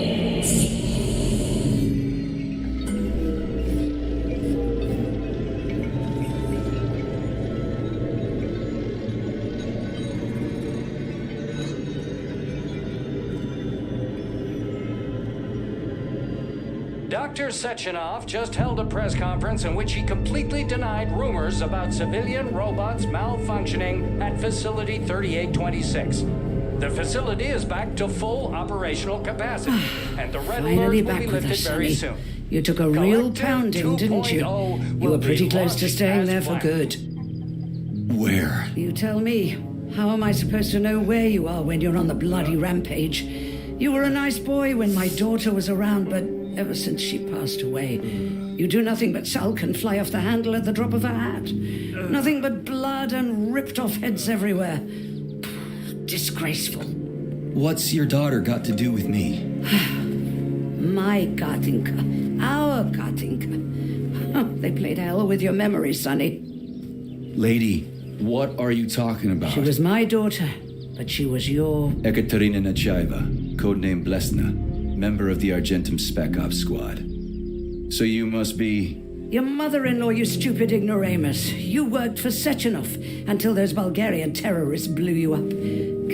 Dr. Sechenov just held a press conference in which he completely denied rumors about civilian robots malfunctioning at Facility 3826. The facility is back to full operational capacity, and the red alert will be lifted very soon. You took a real pounding, didn't you? You were pretty close to staying there for good. Where? You tell me. How am I supposed to know where you are when you're on the bloody rampage? You were a nice boy when my daughter was around, but ever since she passed away, you do nothing but sulk and fly off the handle at the drop of a hat. Nothing but blood and ripped off heads everywhere. Disgraceful. What's your daughter got to do with me? My Katinka. Our Katinka. They played hell with your memory, Sonny. Lady, what are you talking about? She was my daughter, but she was your... Ekaterina Nechaeva, codename Blesna, member of the Argentum Spec Ops squad. So you must be... Your mother-in-law, you stupid ignoramus. You worked for Sechenov until those Bulgarian terrorists blew you up.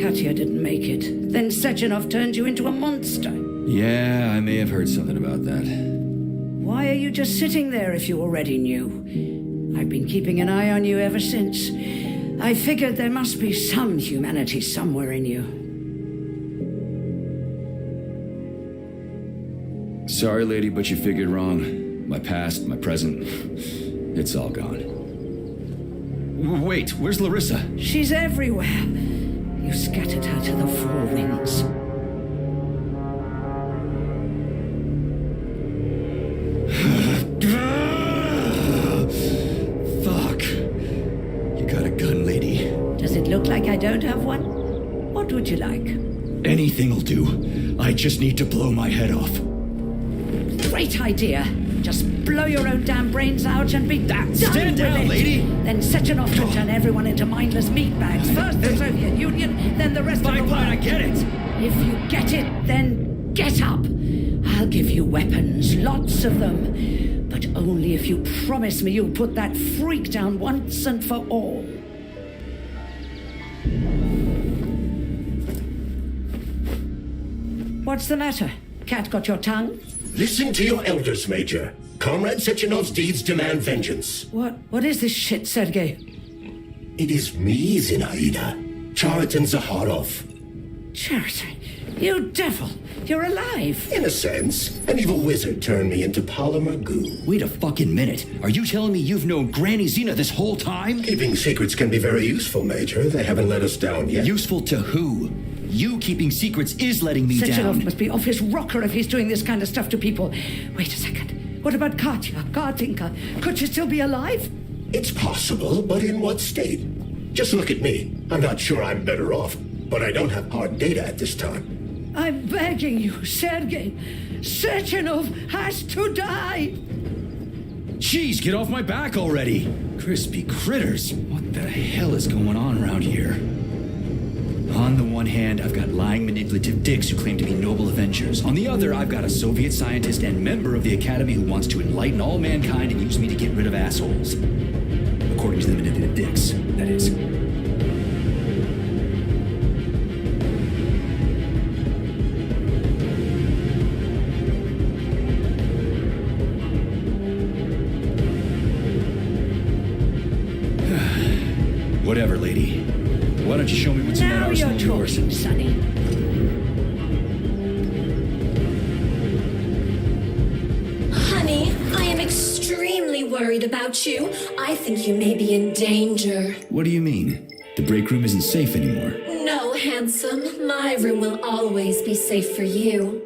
Katya didn't make it. Then Sechenov turned you into a monster. Yeah, I may have heard something about that. Why are you just sitting there if you already knew? I've been keeping an eye on you ever since. I figured there must be some humanity somewhere in you. Sorry, lady, but you figured wrong. My past, my present, it's all gone. Wait, where's Larissa? She's everywhere. You scattered her to the four winds. Fuck. You got a gun, lady. Does it look like I don't have one? What would you like? Anything'll do. I just need to blow my head off. Great idea. Just blow your own damn brains out and be done. Stand down, lady. Then Sechenov could turn everyone into mindless meatbags. First the Soviet Union, then the rest of the world. I get it. If you get it, then get up. I'll give you weapons, lots of them. But only if you promise me you'll put that freak down once and for all. What's the matter? Cat got your tongue? Listen to your elders, Major. Comrade Sechenov's deeds demand vengeance. What is this shit, Sergei? It is me, Zinaida. Chariton Zaharov. Chariton? You devil! You're alive! In a sense, an evil wizard turned me into polymer goo. Wait a fucking minute. Are you telling me you've known Granny Zina this whole time? Keeping secrets can be very useful, Major. They haven't let us down yet. Useful to who? You keeping secrets is letting me down. Sechenov must be off his rocker if he's doing this kind of stuff to people. Wait a second. What about Katya, Katinka? Could she still be alive? It's possible, but in what state? Just look at me. I'm not sure I'm better off, but I don't have hard data at this time. I'm begging you, Sergei. Sechenov has to die! Jeez, get off my back already! Crispy critters. What the hell is going on around here? On the one hand, I've got lying, manipulative dicks who claim to be noble avengers. On the other, I've got a Soviet scientist and member of the Academy who wants to enlighten all mankind and use me to get rid of assholes. According to the manipulative dicks, that is. Whatever, lady. Why don't you show me what's in that arsenal of yours? Now you're talking, Sonny. Honey, I am extremely worried about you. I think you may be in danger. What do you mean? The break room isn't safe anymore. No, handsome. My room will always be safe for you.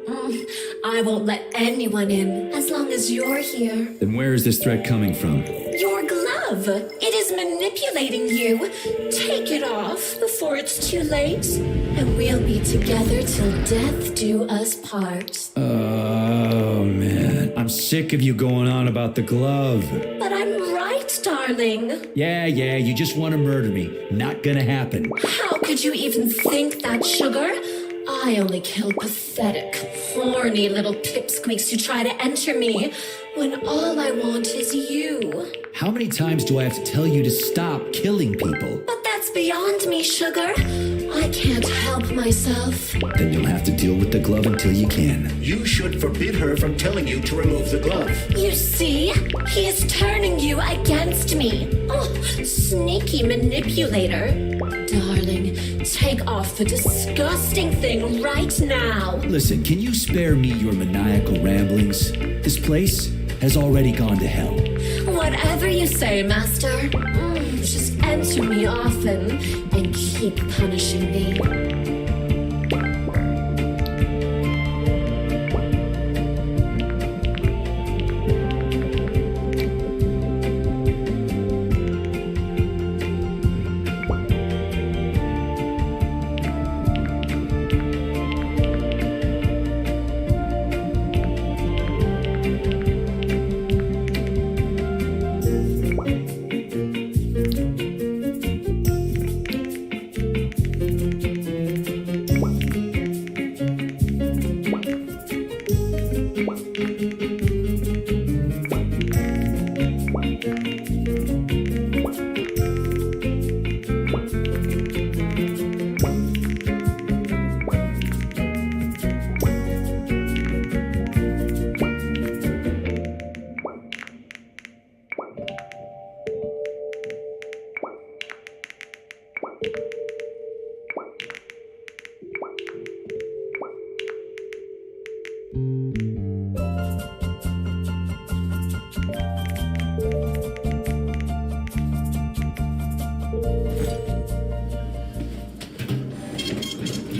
I won't let anyone in as long as you're here. Then where is this threat coming from? Your glove. It is manipulating you. Take it off before it's too late, and we'll be together till death do us part. Oh, man. I'm sick of you going on about the glove. But I'm right darling. Yeah, you just want to murder me. Not gonna happen. How could you even think that, Sugar? I only kill pathetic, horny little pipsqueaks who try to enter me, when all I want is you. How many times do I have to tell you to stop killing people? But that's beyond me, Sugar. I can't help myself. Then you'll have to deal with the glove until you can. You should forbid her from telling you to remove the glove. You see? He is turning you against me. Oh, sneaky manipulator. Darling, take off the disgusting thing right now. Listen, can you spare me your maniacal ramblings? This place has already gone to hell. Whatever you say, Master. Just enter me often and keep punishing me.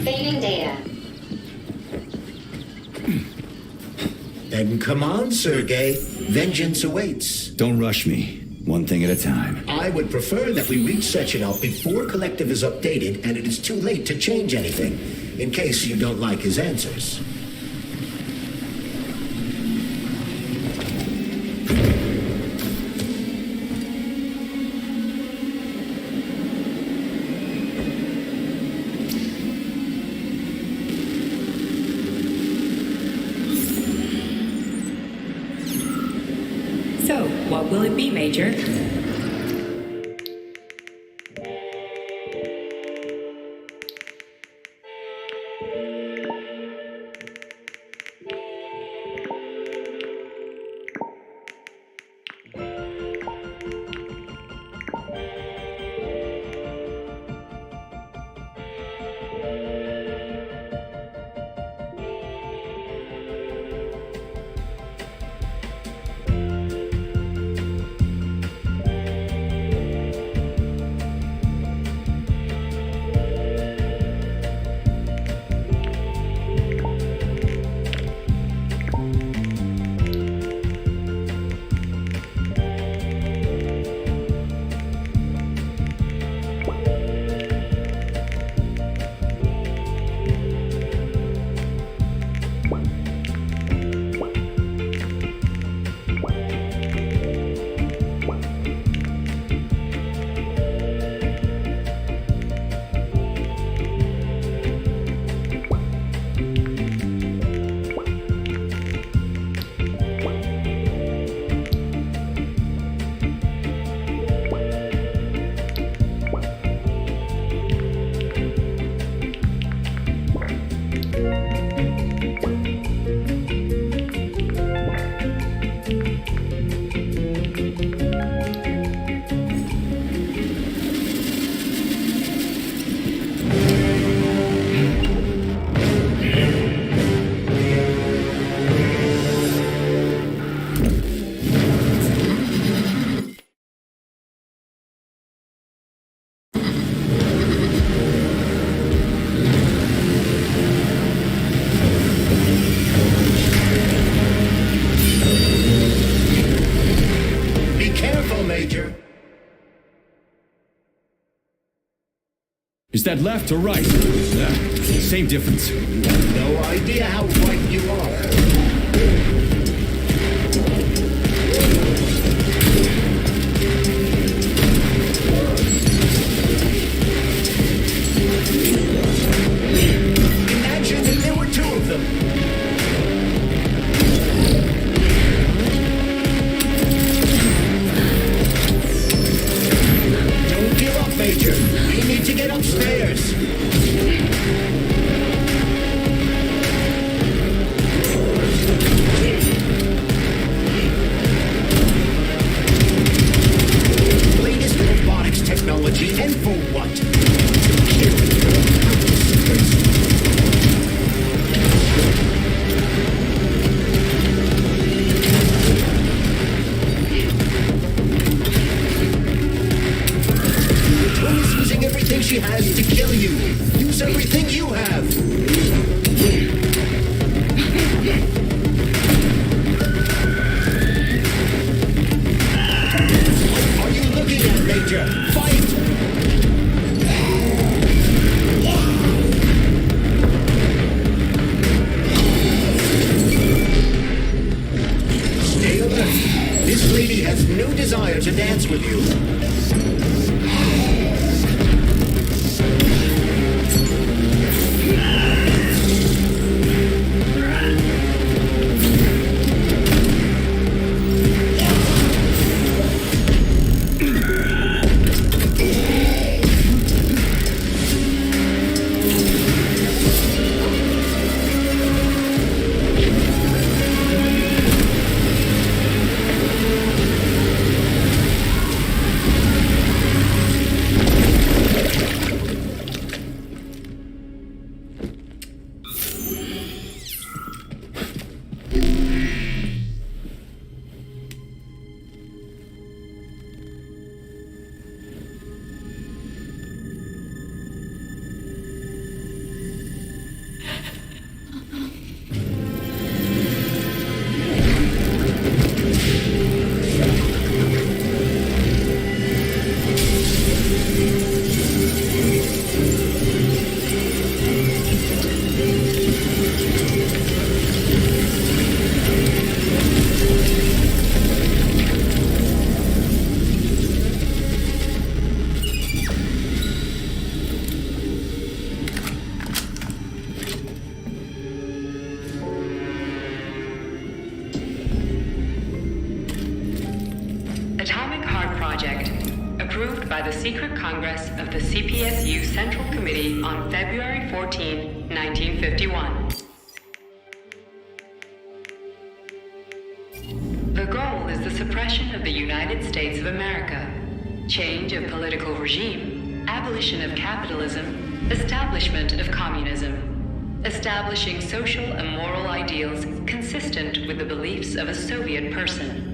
Fading data. Then come on, Sergei. Vengeance awaits. Don't rush me. One thing at a time. I would prefer that we reach Sechenov before Collective is updated and it is too late to change anything, in case you don't like his answers. So, what will it be, Major? Is that left or right? Same difference. No idea how right you are. This lady has no desire to dance with you. Atomic Heart Project, approved by the Secret Congress of the CPSU Central Committee on February 14, 1951. The goal is the suppression of the United States of America, change of political regime, abolition of capitalism, establishment of communism, establishing social and moral ideals consistent with the beliefs of a Soviet person.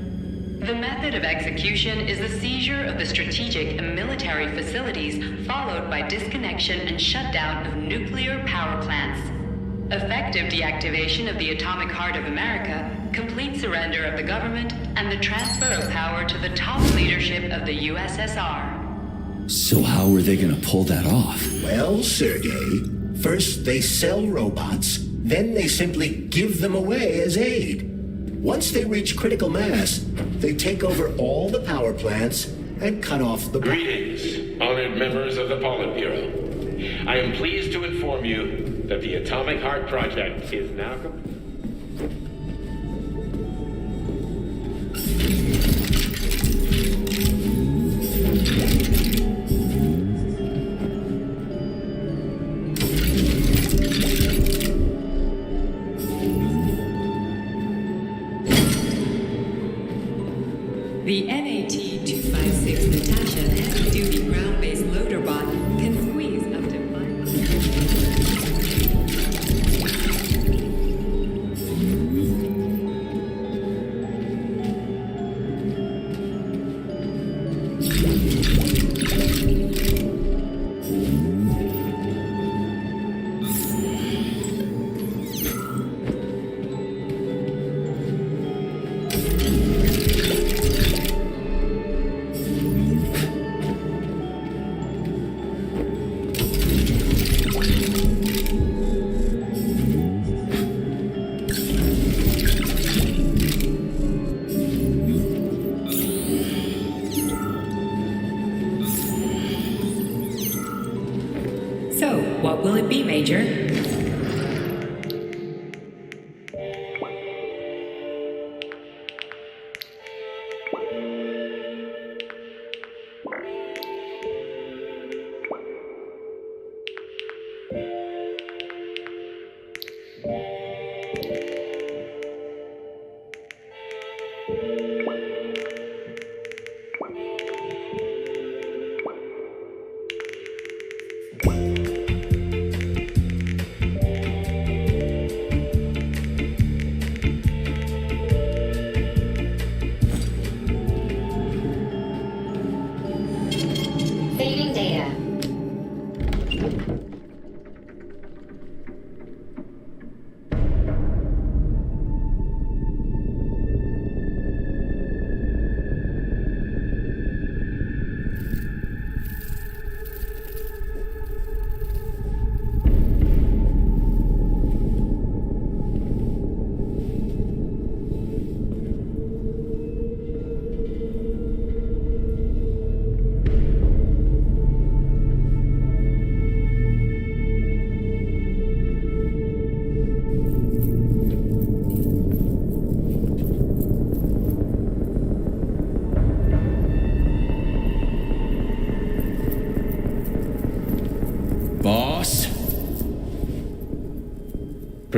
The method of execution is the seizure of the strategic and military facilities, followed by disconnection and shutdown of nuclear power plants. Effective deactivation of the atomic heart of America, complete surrender of the government, and the transfer of power to the top leadership of the USSR. So how are they going to pull that off? Well, Sergei, first they sell robots, then they simply give them away as aid. Once they reach critical mass, they take over all the power plants and cut off the... Greetings, honored members of the Politburo. I am pleased to inform you that the Atomic Heart Project is now complete. The NAT-256 Natasha heavy-duty ground-based loader bot can squeeze up to 500. So, what will it be, Major?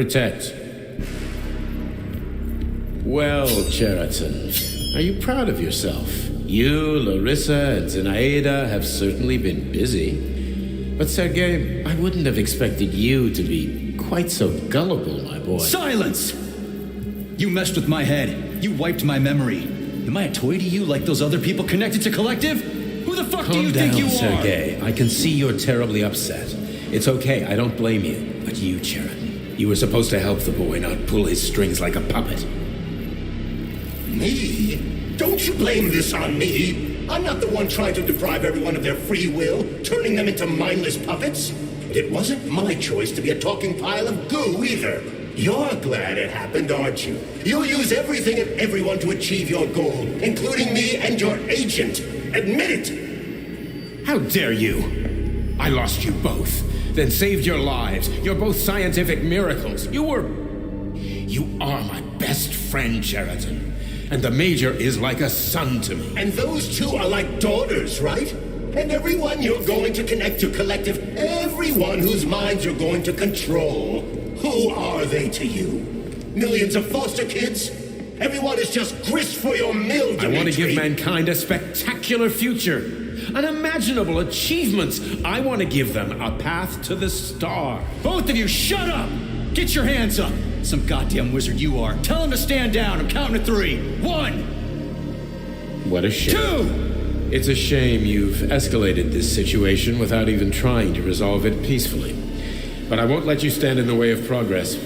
Protect. Well, Cheriton, are you proud of yourself? You, Larissa, and Zinaida have certainly been busy. But Sergei, I wouldn't have expected you to be quite so gullible, my boy. Silence! You messed with my head. You wiped my memory. Am I a toy to you like those other people connected to Collective? Who the fuck do you think you are? Calm down, Sergei. I can see you're terribly upset. It's okay, I don't blame you. But you, Cheriton, you were supposed to help the boy, not pull his strings like a puppet. Me? Don't you blame this on me. I'm not the one trying to deprive everyone of their free will, turning them into mindless puppets. It wasn't my choice to be a talking pile of goo either. You're glad it happened, aren't you? You'll use everything and everyone to achieve your goal, including me and your agent. Admit it! How dare you? I lost you both, then saved your lives. You're both scientific miracles. You are my best friend, Cheriton. And the Major is like a son to me. And those two are like daughters, right? And everyone you're going to connect to Collective, everyone whose minds you're going to control, who are they to you? Millions of foster kids? Everyone is just grist for your mill, Dimitri. I want to give mankind a spectacular future, unimaginable achievements. I want to give them a path to the star. Both of you, shut up! Get your hands up! Some goddamn wizard you are. Tell him to stand down. I'm counting to 3. 1! What a shame. 2! It's a shame you've escalated this situation without even trying to resolve it peacefully. But I won't let you stand in the way of progress.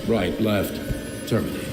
Right, left, terminate.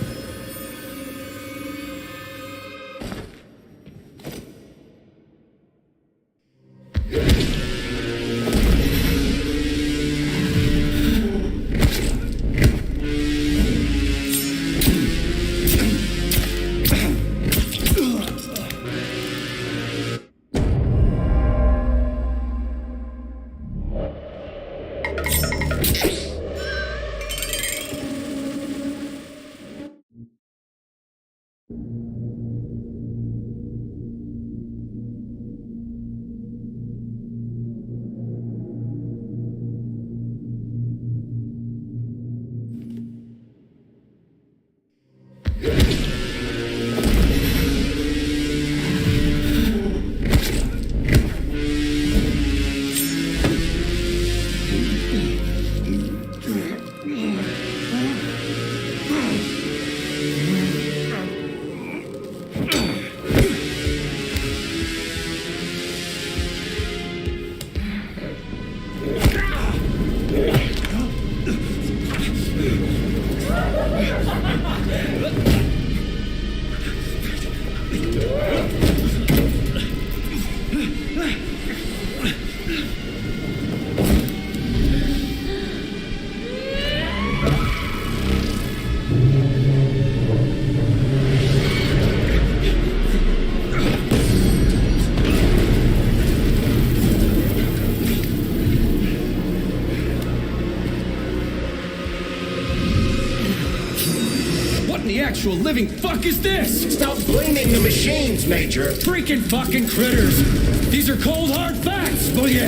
Living fuck is this? Stop blaming the machines, Major. Freaking fucking critters. These are cold hard facts, will you?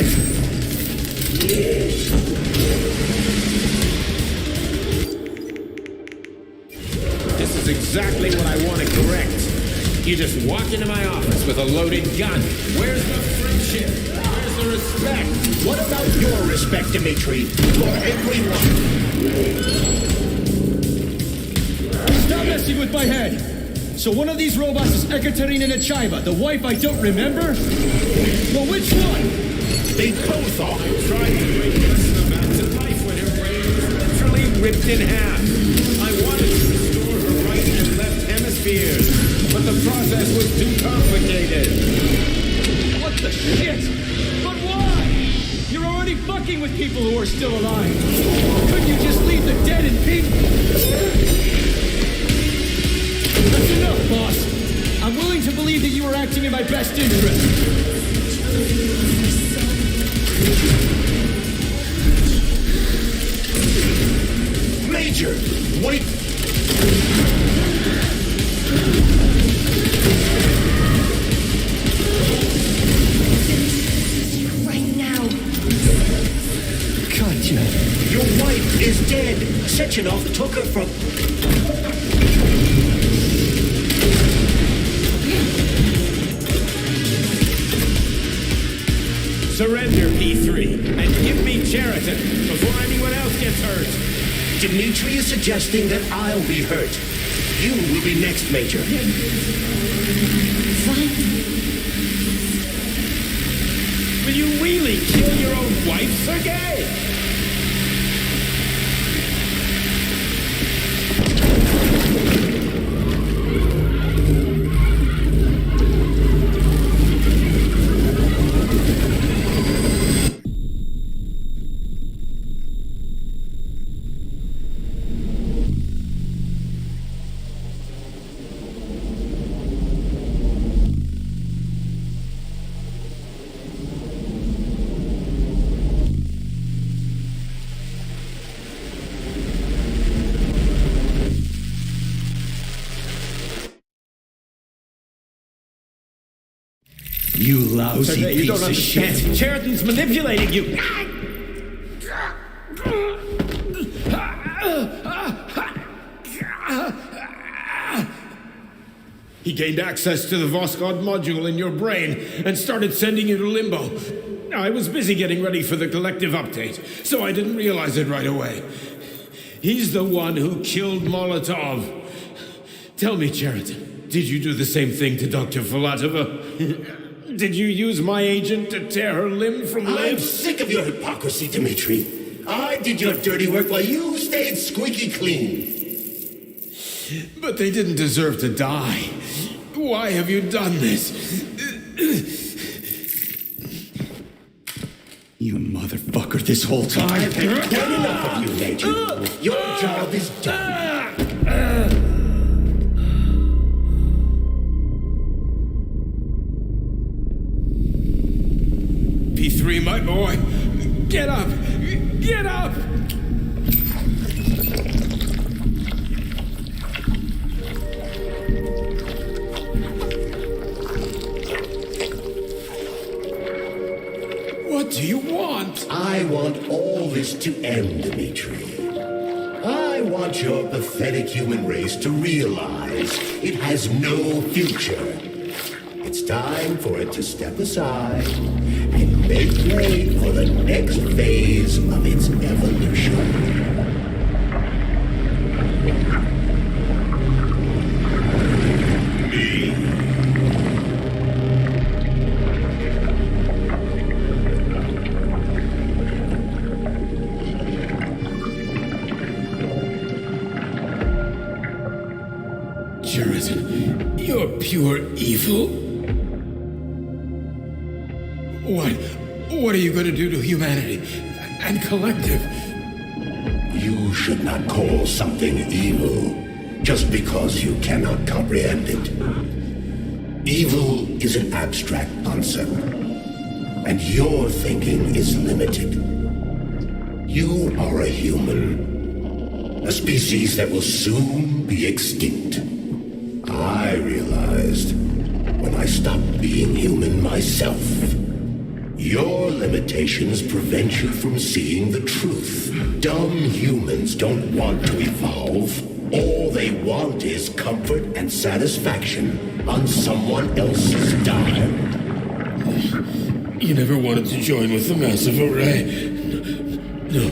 This is exactly what I want to correct. You just walk into my office with a loaded gun. Where's the friendship? Where's the respect? What about your respect, Dimitri? For everyone. Stop messing with my head! So one of these robots is Ekaterina Nechaeva, the wife I don't remember? Well, which one? They both are. Tried to bring Ursula back to life when her brain was literally ripped in half. I wanted to restore her right and left hemispheres, but the process was too complicated. What the shit? But why? You're already fucking with people who are still alive. Couldn't you just leave the dead in peace? That's enough, boss. I'm willing to believe that you were acting in my best interest. Major, wait. Right now. Katya. Your wife is dead. Set Sechenov took her from... Surrender, P3, and give me Cheriton before anyone else gets hurt. Dmitri is suggesting that I'll be hurt. You will be next, Major. Will you really kill your own wife, Sergei? You lousy Sergei, you piece don't of understand. shit. Cheriton's manipulating you. He gained access to the Voskhod module in your brain and started sending you to limbo. I was busy getting ready for the collective update, so I didn't realize it right away. He's the one who killed Molotov. Tell me, Cheriton, did you do the same thing to Dr. Filatova? Did you use my agent to tear her limb from limb? I'm sick of your hypocrisy, Dmitri. I did your dirty work while you stayed squeaky clean. But they didn't deserve to die. Why have you done this? You motherfucker this whole time. I've had done enough of you, Major. Your job is done. P3, my boy. Get up! Get up! What do you want? I want all this to end, Dmitri. I want your pathetic human race to realize it has no future. It's time for it to step aside and make way for the next phase of its evolution. Cheriton, you're pure evil. What are you going to do to humanity and collective? You should not call something evil just because you cannot comprehend it. Evil is an abstract concept, and your thinking is limited. You are a human, a species that will soon be extinct. I realized when I stopped being human myself. Your limitations prevent you from seeing the truth. Dumb humans don't want to evolve. All they want is comfort and satisfaction on someone else's dime. You never wanted to join with the massive array. No.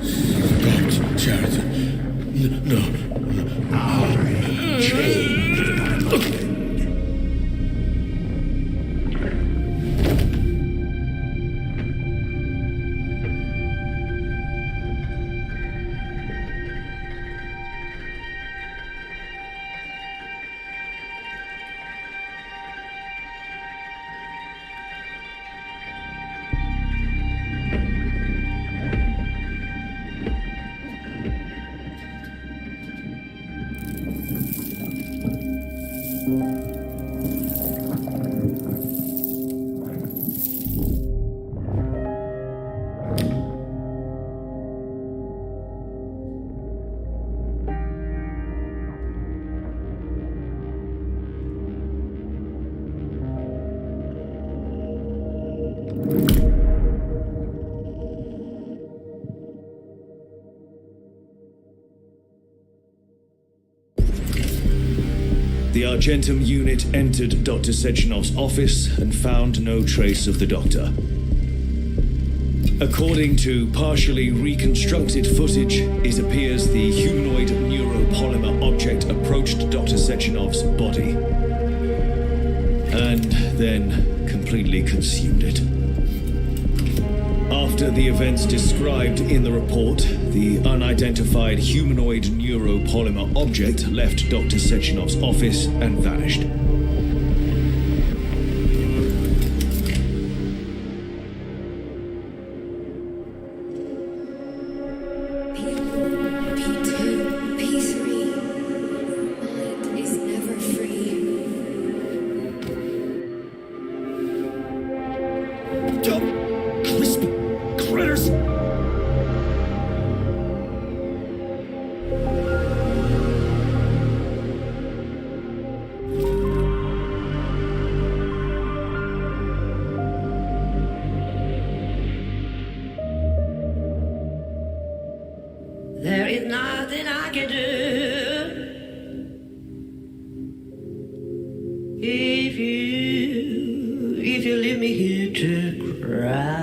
Stop, Cheriton. No. I changed. Argentum unit entered Dr. Sechenov's office and found no trace of the doctor. According to partially reconstructed footage, it appears the humanoid neuropolymer object approached Dr. Sechenov's body and then completely consumed it. After the events described in the report, the unidentified humanoid neuropolymer object left Dr. Sechenov's office and vanished. There is nothing I can do if you leave me here to cry.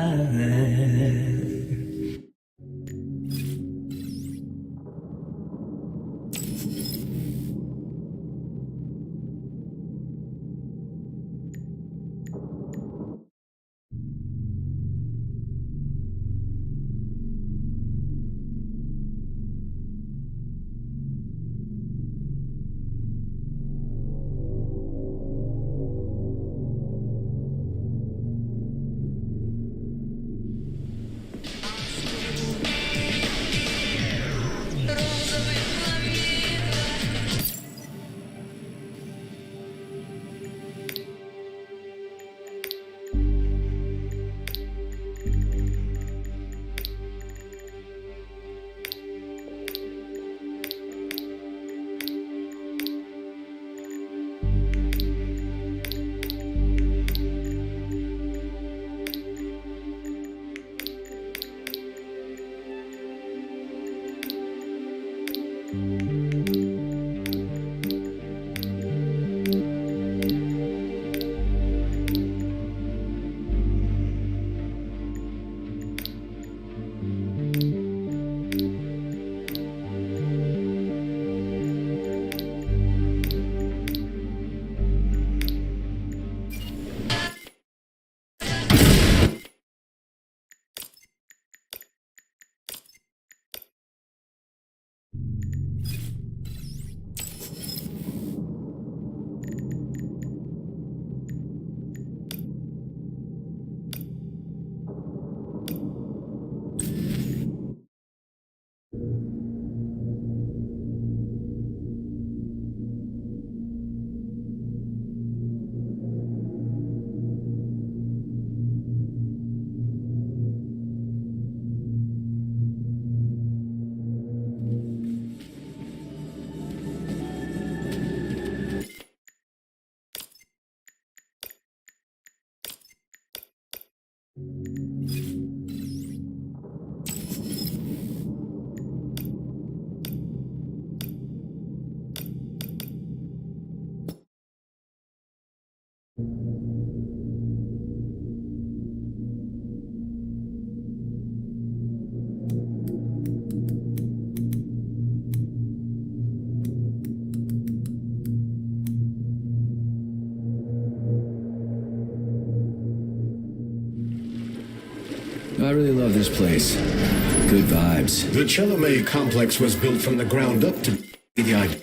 I really love this place. Good vibes. The Chelomey complex was built from the ground up to be the idea.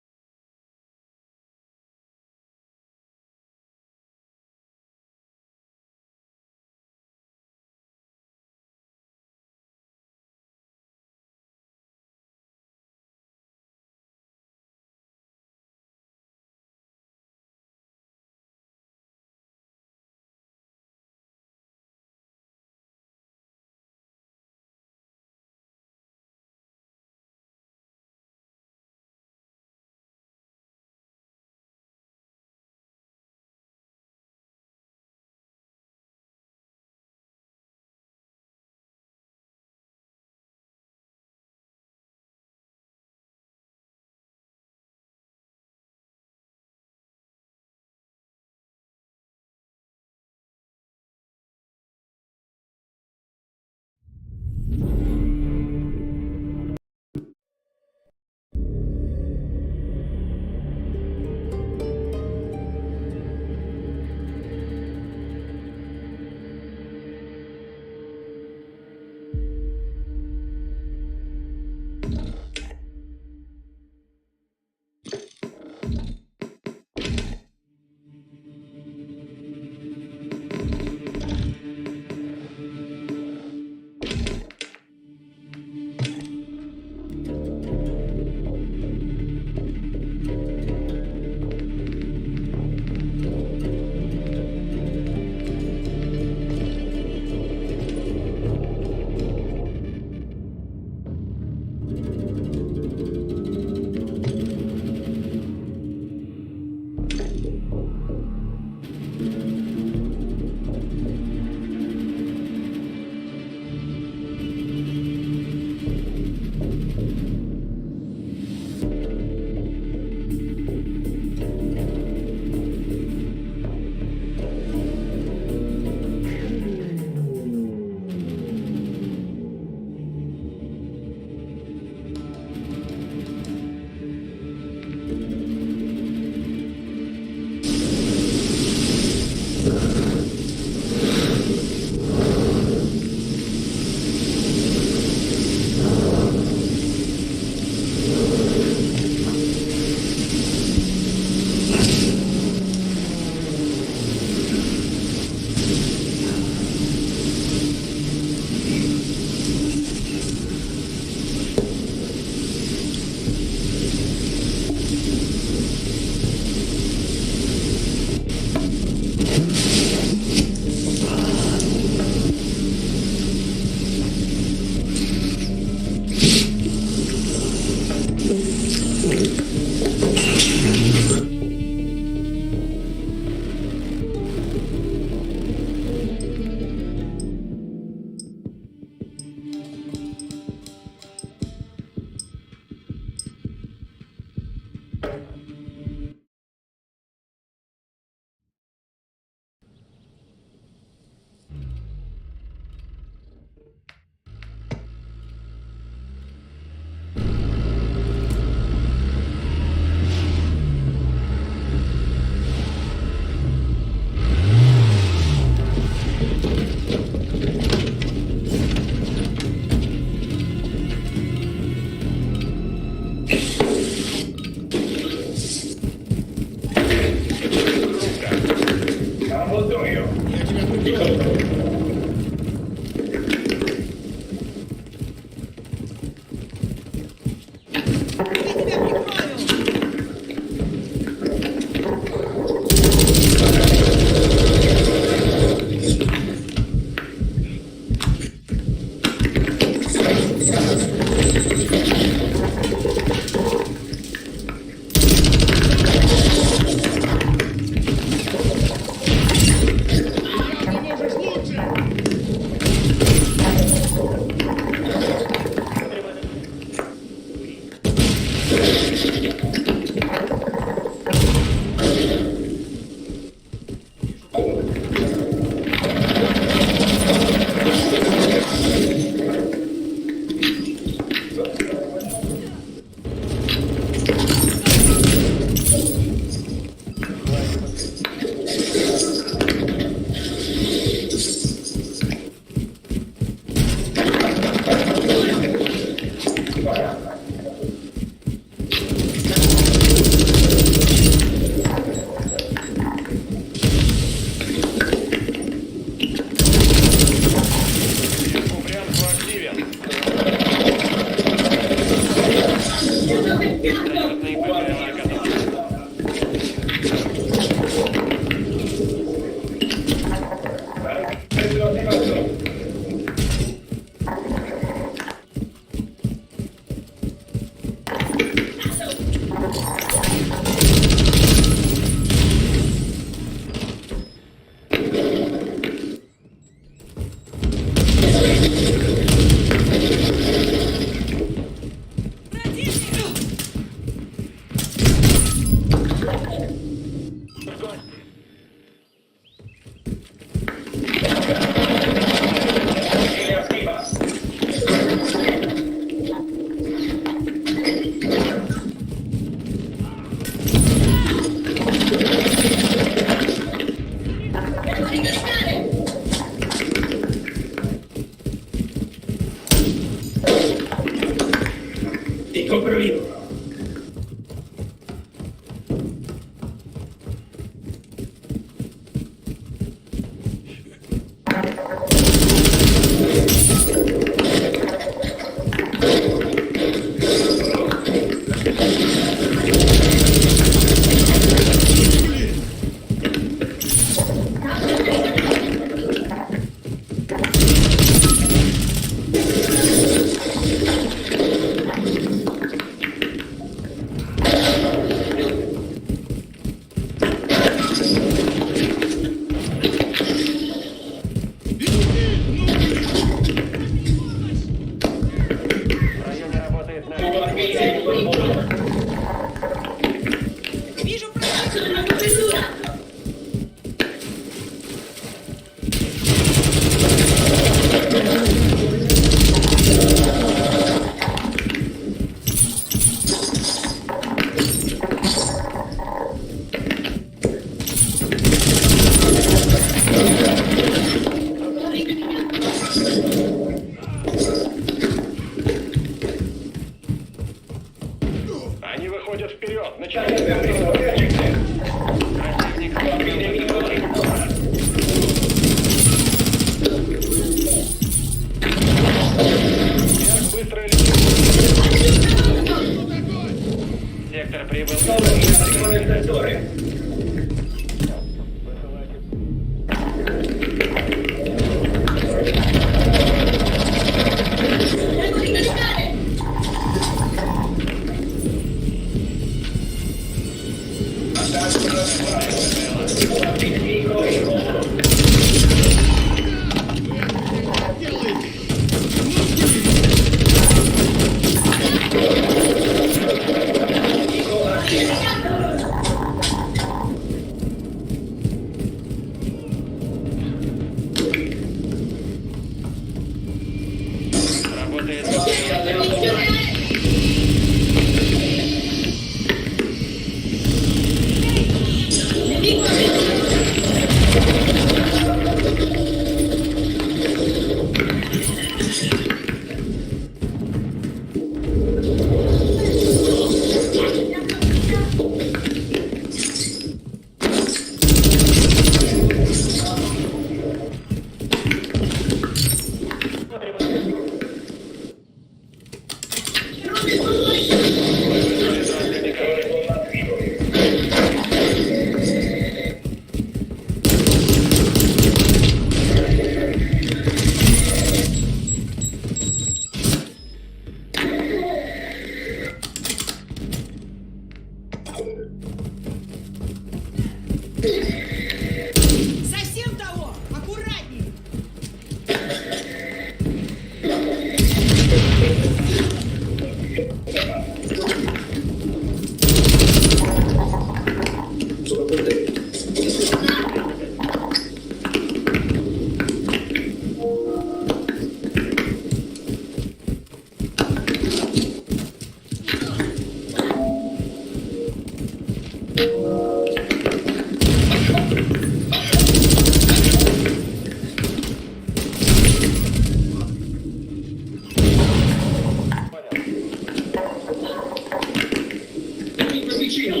причинам.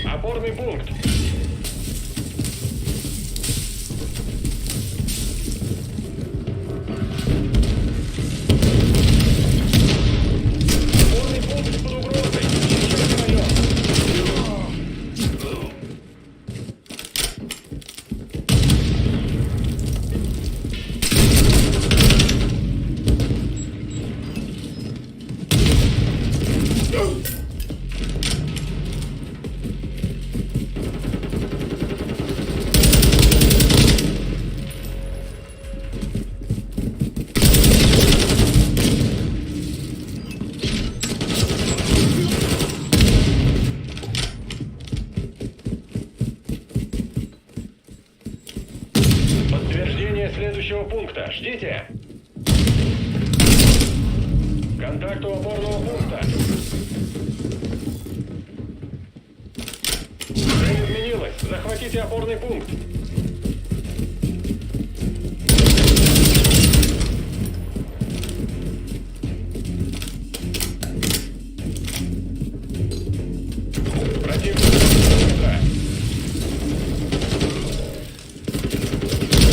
Опорный пункт. Опорный пункт под угрозой. Защищайте район. Следующего пункта. Ждите. Контакт Контакт у опорного пункта. Цель изменилась. Захватите опорный пункт.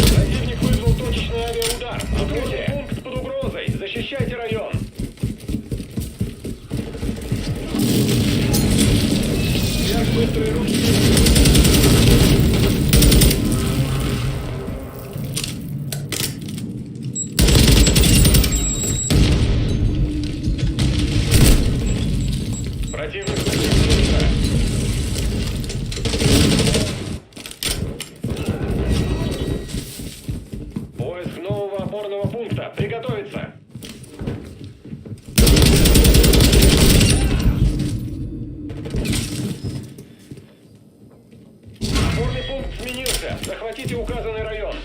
Противник вызвал точечный авиаудар. Опорный пункт под угрозой. Защищайте район. Быстрые руки. Противник быстро. Поиск нового опорного пункта. Приготовиться. Опорный пункт сменился. Захватите указанный район.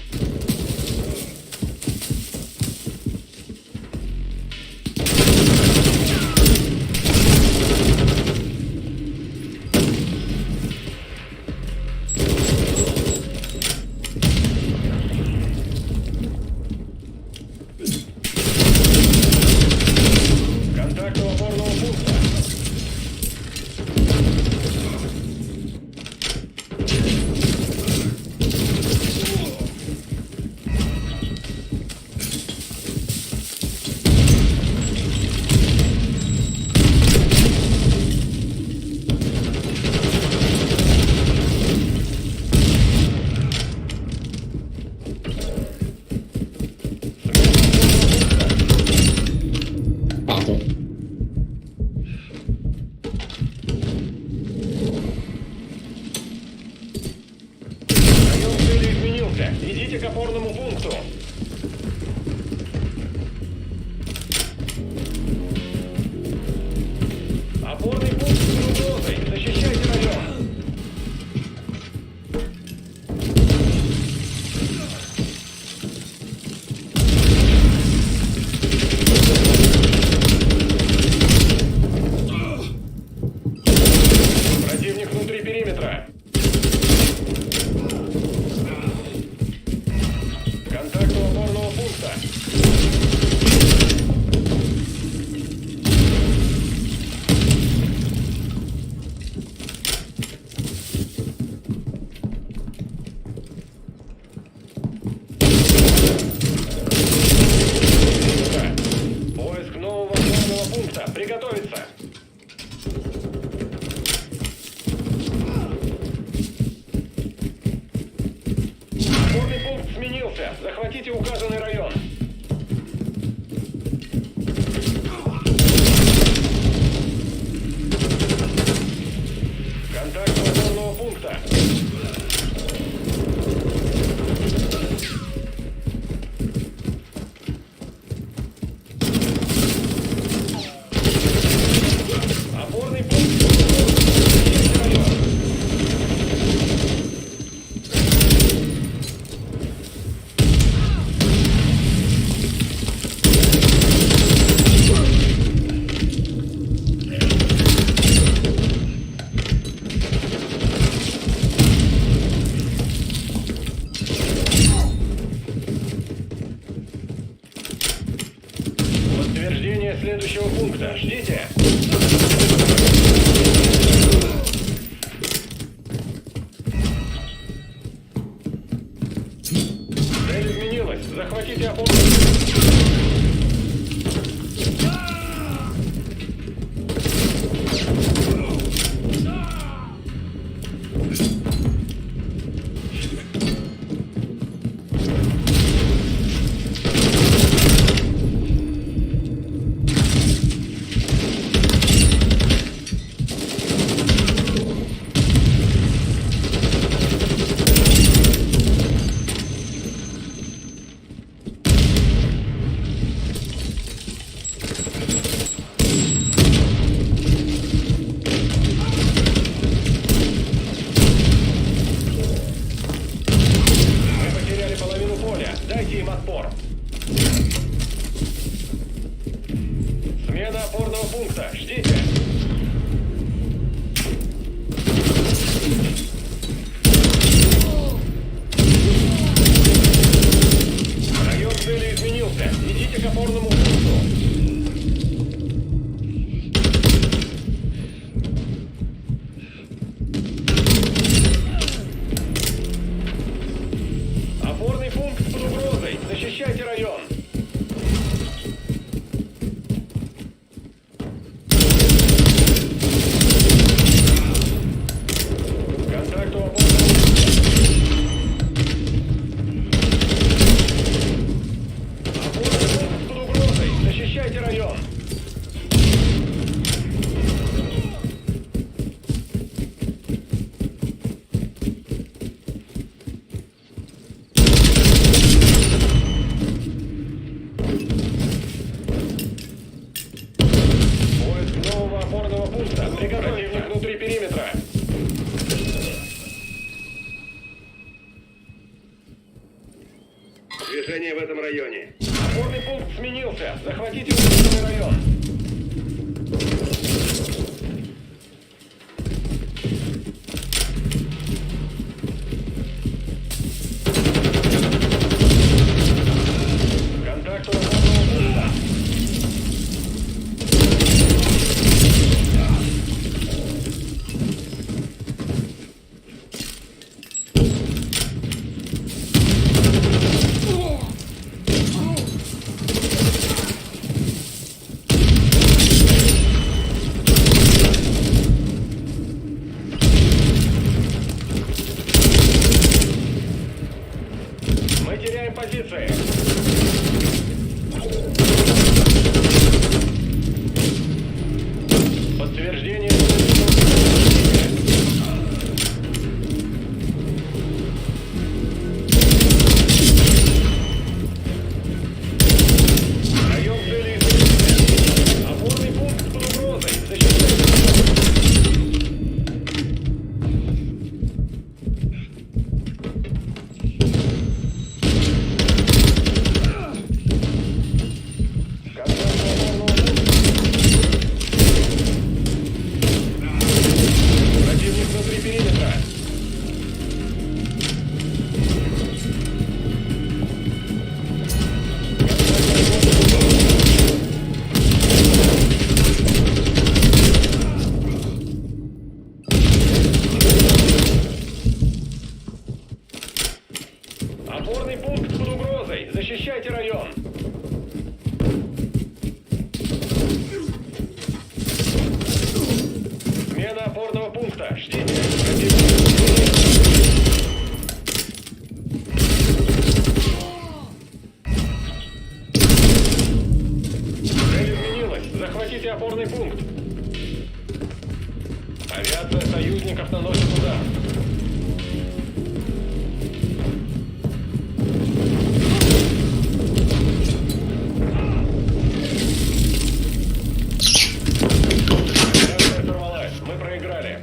Контакт у опорного пункта. Район цели изменился. Идите к опорному пункту. Опорный пункт под угрозой. Защищайте район. Противник внутри периметра. Контакт у опорного пункта. Поиск нового опорного пункта. Приготовиться. Опорный пункт сменился. Захватите указанный район. Контакт у опорного пункта. Опорный пункт. Защищайте район. Подтверждение следующего пункта. Ждите. Цель изменилась. Захватите опорный пункт. Смена опорного пункта. Ждите. Район цели изменился. Идите к опорному пункту. Опорный пункт под угрозой. Защищайте район. Контакт у опорного пункта. Опорный пункт под угрозой. Защищайте район. Поиск нового опорного пункта. Противник внутри периметра. Движение в этом районе. Опорный пункт сменился. Захватите указанный район. Контакт у опорного пункта. Мы теряем позиции. Подтверждение. Район цели изменился. Опорный пункт под угрозой. Защищайте. Противник внутри периметра. Опорный пункт под угрозой. Защищайте район. Смена опорного пункта. Ждите. Цель изменилась. Захватите опорный пункт. Авиация союзников наносит удар. Авиация сорвалась. Мы проиграли.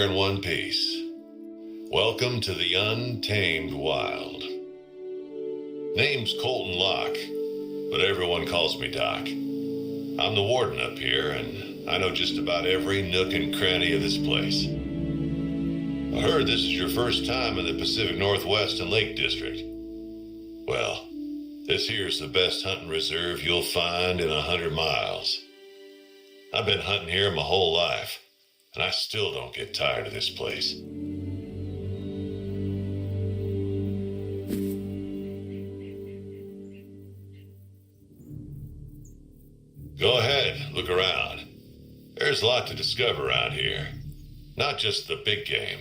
here in one piece. Welcome to the untamed wild. Name's Colton Locke, but everyone calls me Doc. I'm the warden up here, and I know just about every nook and cranny of this place. I heard this is your first time in the Pacific Northwest and Lake District. Well, this here's the best hunting reserve you'll find in 100 miles. I've been hunting here my whole life, and I still don't get tired of this place. Go ahead, look around. There's a lot to discover around here. Not just the big game.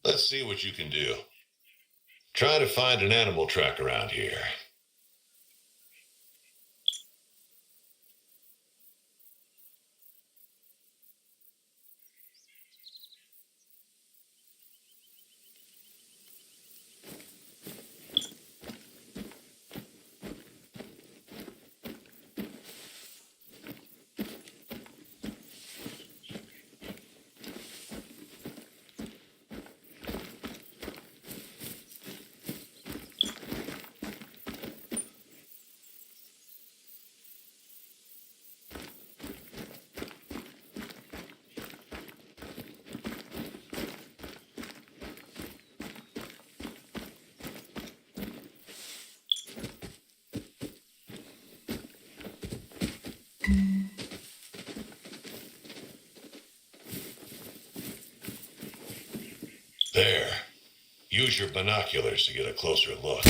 Let's see what you can do. Try to find an animal track around here. There. Use your binoculars to get a closer look.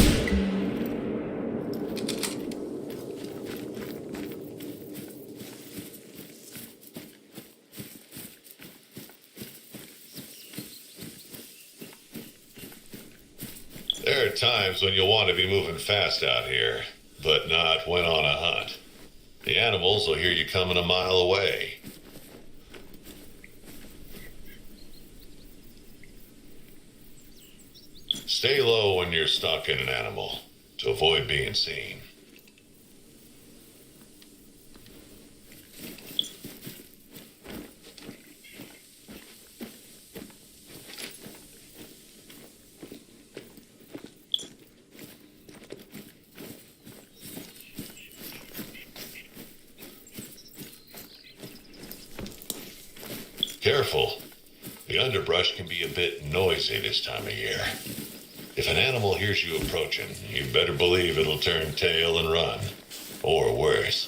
There are times when you'll want to be moving fast out here, but not when on a hunt. The animals will hear you coming a mile away. Stay low when you're stalking an animal to avoid being seen. Careful. The underbrush can be a bit noisy this time of year. If an animal hears you approaching, you better believe it'll turn tail and run. Or worse.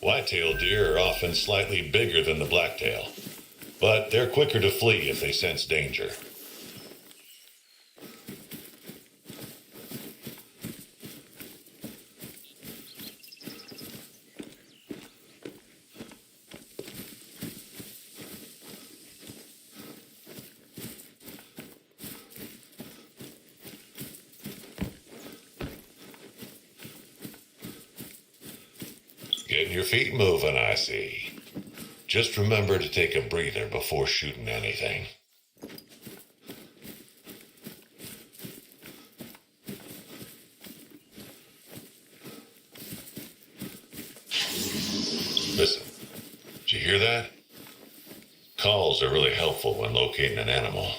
White-tailed deer are often slightly bigger than the blacktail, but they're quicker to flee if they sense danger. Getting your feet moving, I see. Just remember to take a breather before shooting anything. Listen, did you hear that? Calls are really helpful when locating an animal.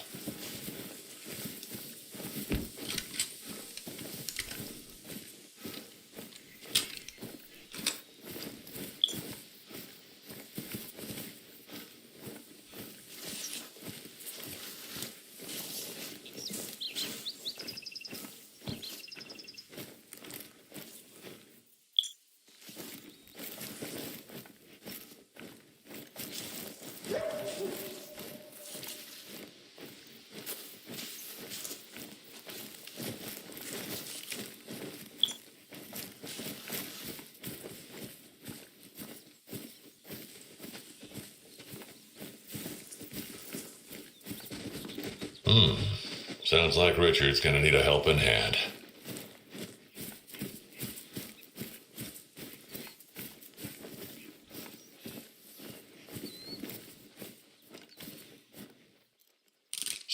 Sounds like Richard's gonna need a helping hand.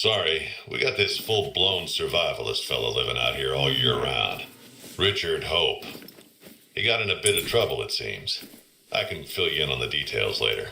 Sorry, we got this full-blown survivalist fella living out here all year round. Richard Hope. He got in a bit of trouble, it seems. I can fill you in on the details later.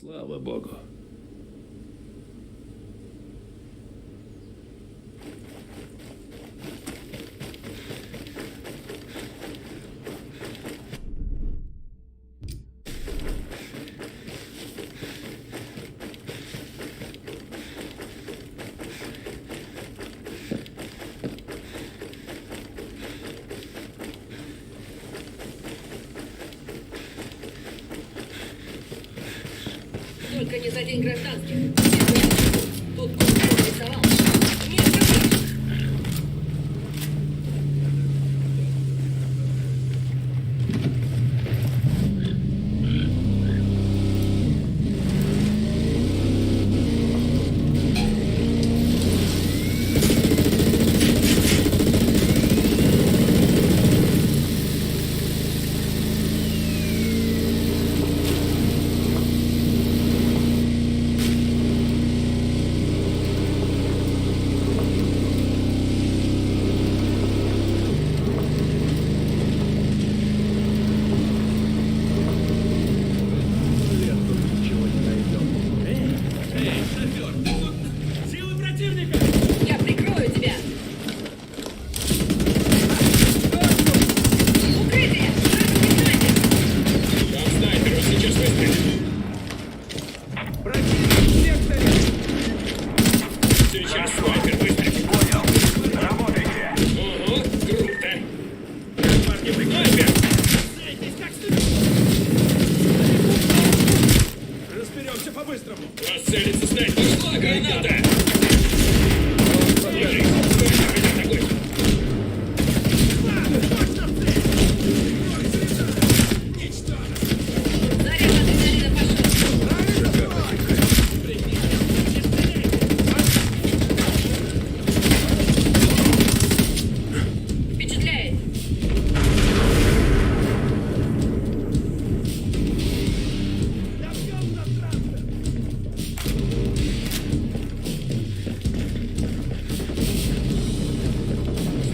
Слава богу. Только не за день гражданских. Тут кое-кто рисовал.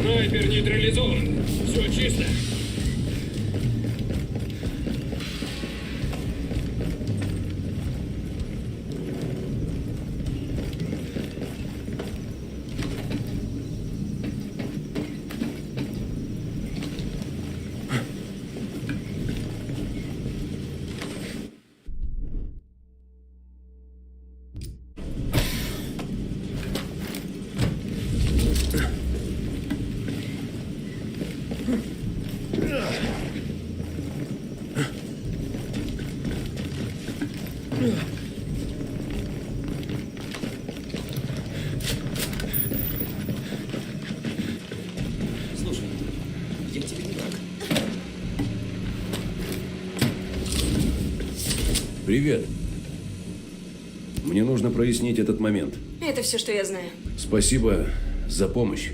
Снайпер нейтрализован. Все чисто. Слушай, я тебе не так. Привет. Мне нужно прояснить этот момент. Это все, что я знаю. Спасибо за помощь.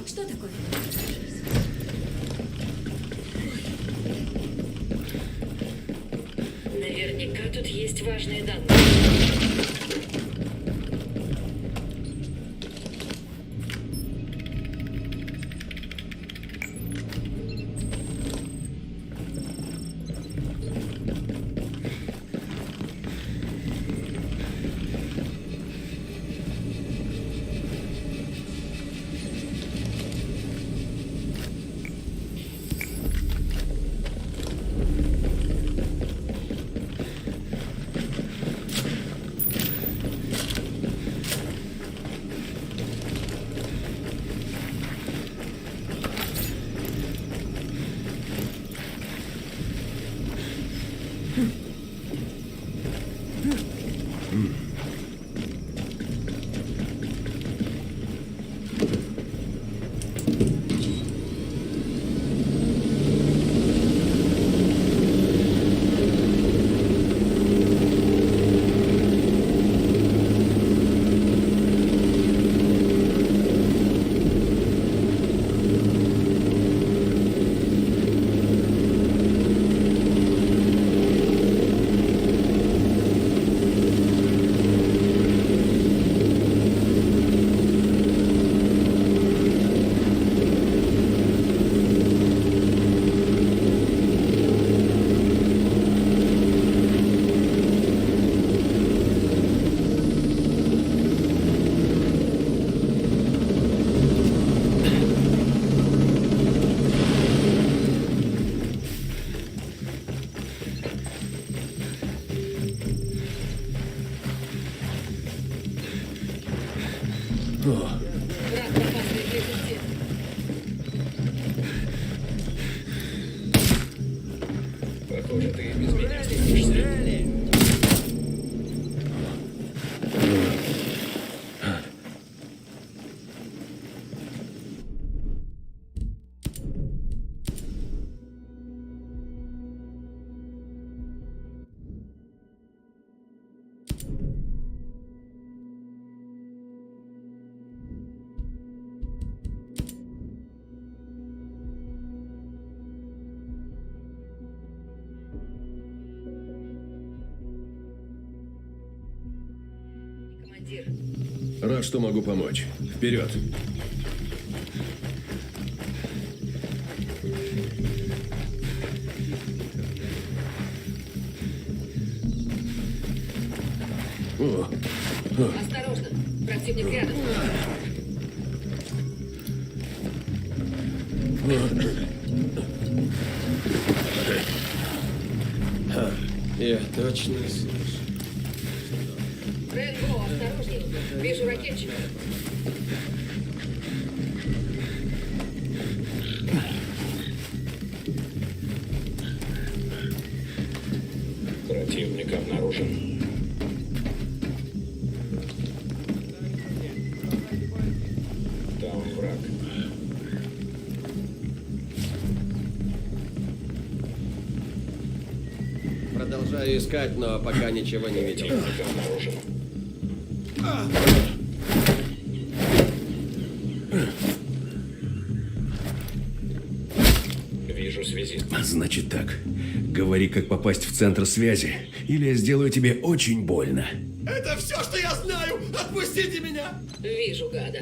Что такое? Наверняка тут есть важные данные. командир. Рад, что могу помочь. Вперед! Осторожно, противник рядом. Я точно слышу. Рэнбо, осторожней. Вижу ракетчика. Противник обнаружен. Там враг. Продолжаю искать, но пока ничего не видел. Противник обнаружен. Вижу связист. Значит так. Говори, как попасть в центр связи, или я сделаю тебе очень больно. Это все, что я знаю! Отпустите меня! Вижу гада.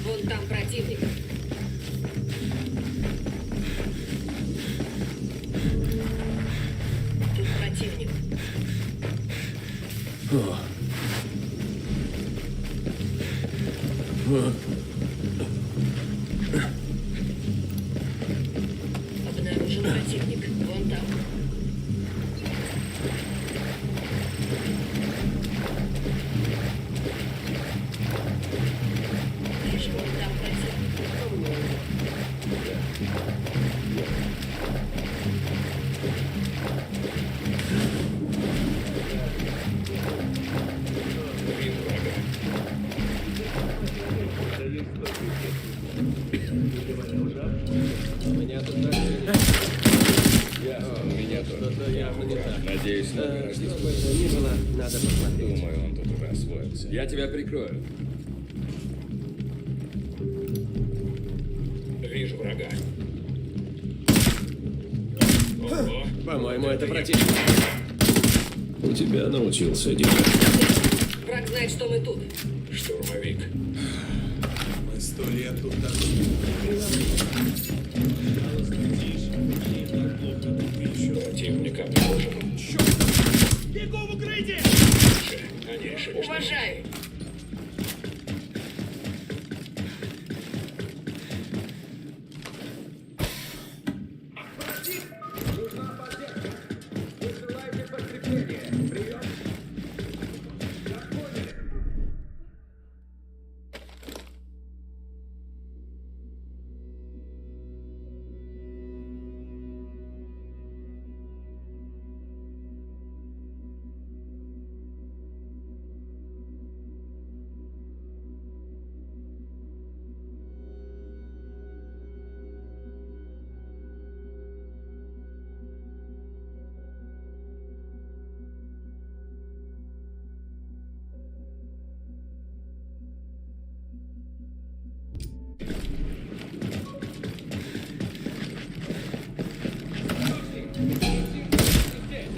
Вон там противник. Тут противник. Обнаружен противник. Вон там. Вижу, вон там противник. Вижу врага. У меня тут Меня тоже. что-то явно не так. Надеюсь, на Что бы это ни было, надо посмотреть. Думаю, он тут уже освоился. Я тебя прикрою. Вижу врага. Ого. По-моему, это противник. У тебя научился делать. Враг знает, что мы тут. Штурмовик. Мы 100 лет тут так. Противник обнаружен. Бегу в укрытие! Они решили, что... Уважаю.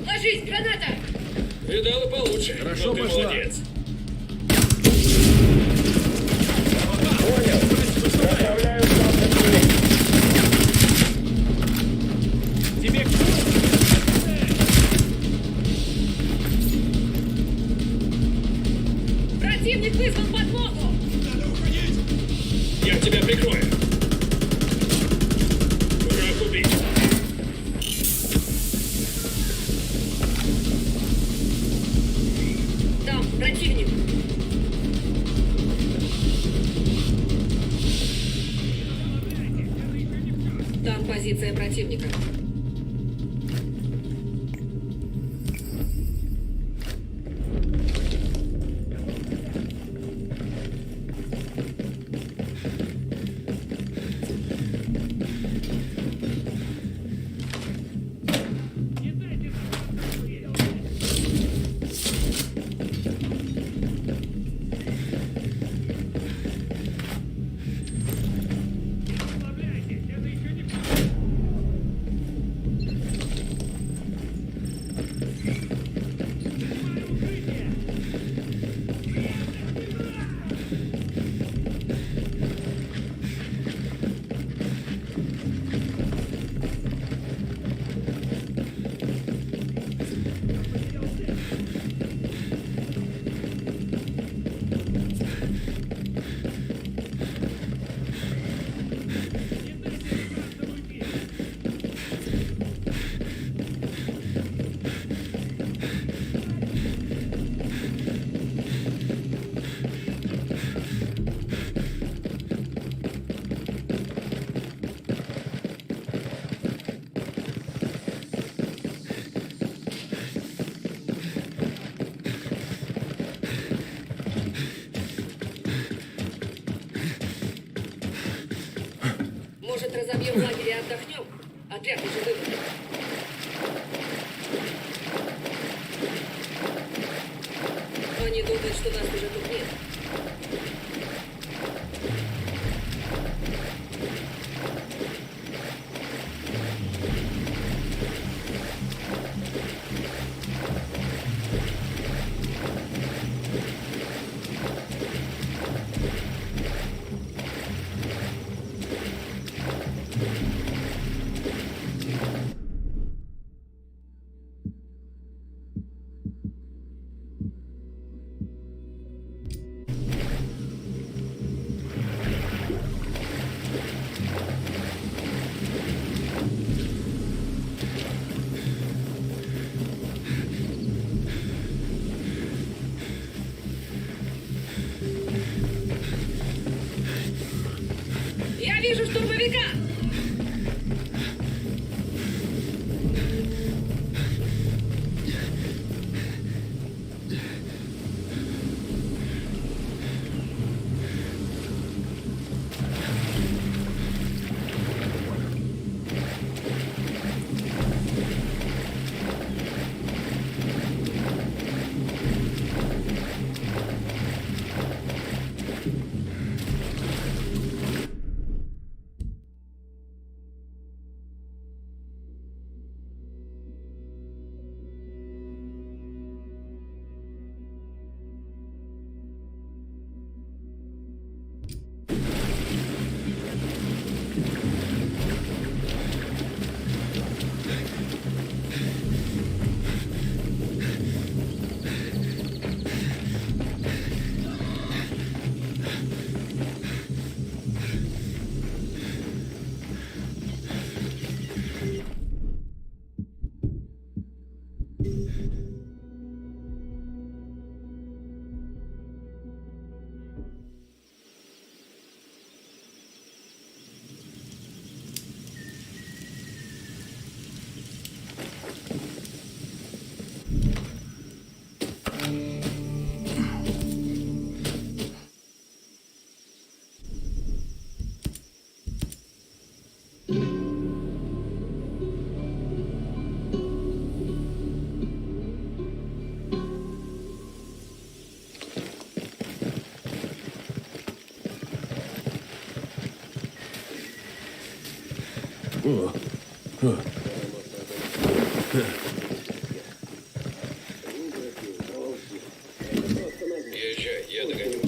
Ложись, граната! Видал и получше. Хорошо Но ты пошла. молодец. Противник вызвал подмогу! Я тебя прикрою. Враг убит. Там противник. Там позиция противника. лагере отдохнем. Отличный же выбор. Они думают, что нас уже тут нет. Я вижу штурмовика! Езжай, я догоню.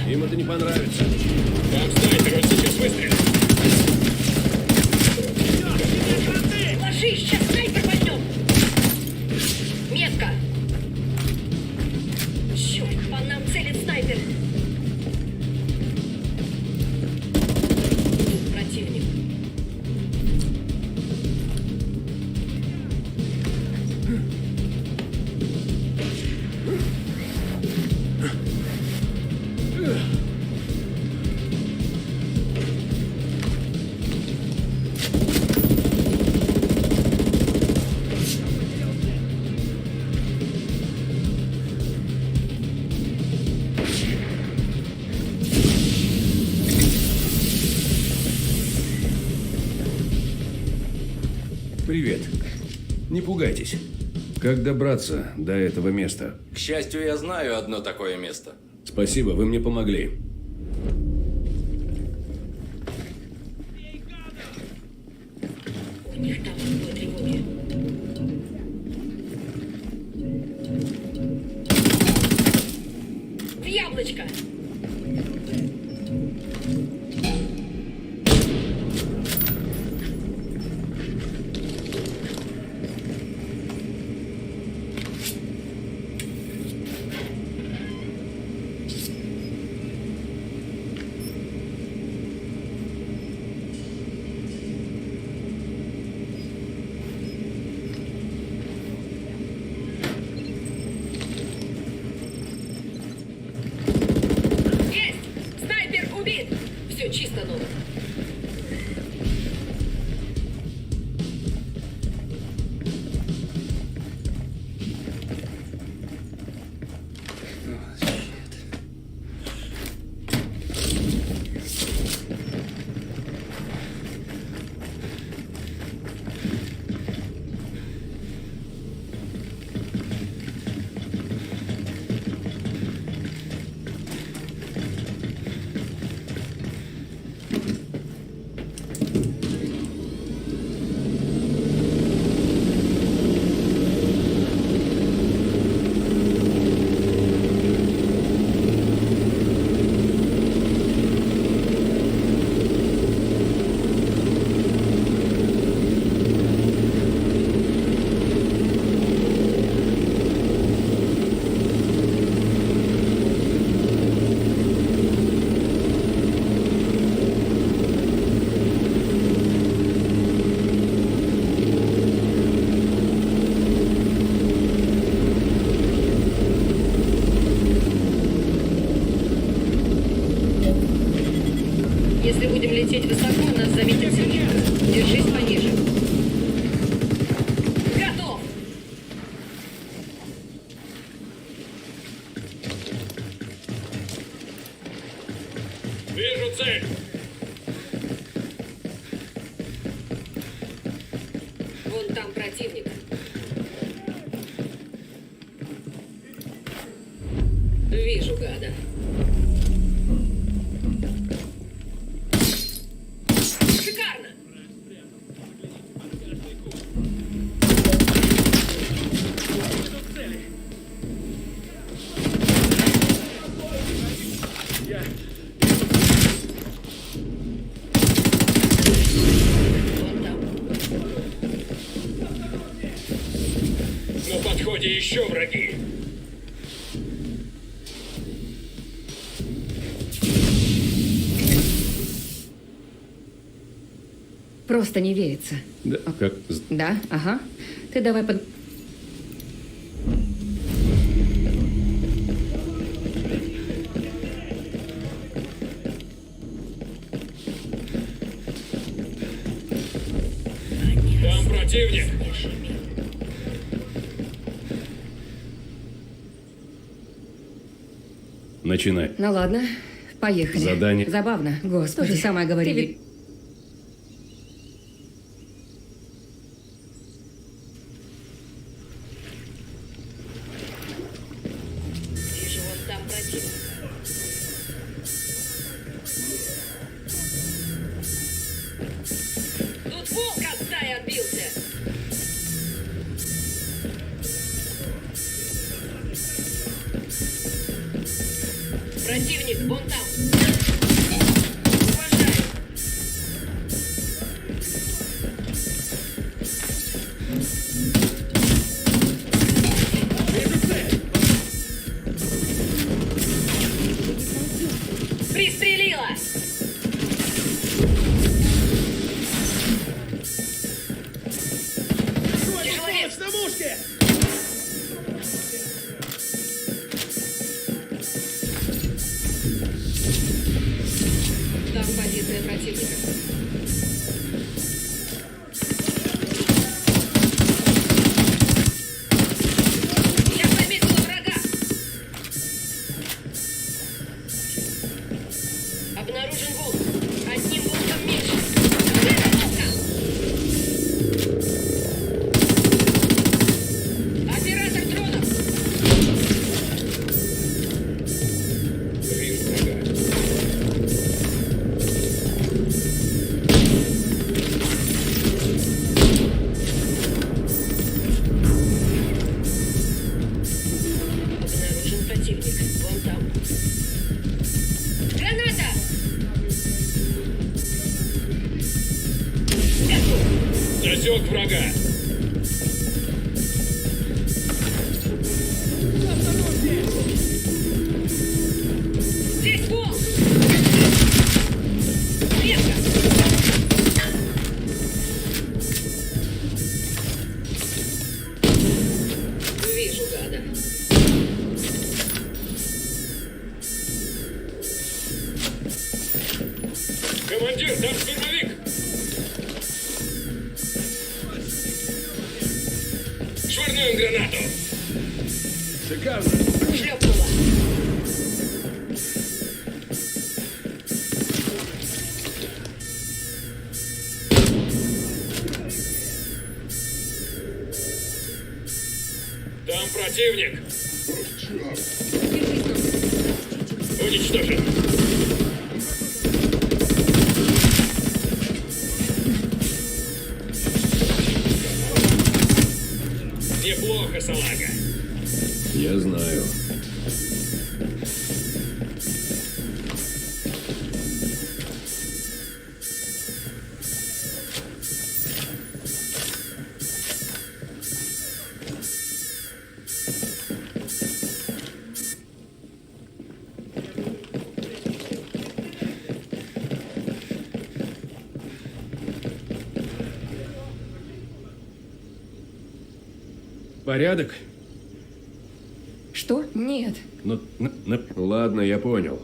Им это не понравится. Там снайпер, он сейчас выстрелит. пугайтесь. Как добраться до этого места? К счастью, я знаю одно такое место. Спасибо, вы мне помогли. У них там по тревоге. В яблочко! Чисто, ну. Если будем лететь высоко, нас заметят сильнее. Держись пониже. Готов! Вижу цель. Вон там противник. Вижу гада. Шикарно! На подходе еще враги. Просто не верится. Да, как? Да, ага. Ты давай под... Там противник. Начинай. Ну ладно, поехали. Задание. Забавно, господи. То же самое говорили. Вижу, вон там противник. Тут волк от стаи отбился. Противник вон там. Уважаю. Пристрелила! Тяжеловес! На мушке! Там позиция противника. Я заметила врага. Обнаружен волк. Одним волком меньше. Это волка! Засек врага. Здесь волк! Резко! Вижу гада. Командир, там штурмовик. Швырну им гранату. Шикарно. Шлепнула. Там противник. Уничтожен. Неплохо, салага. Я знаю. Порядок? Что? Нет. Ну, ладно, я понял.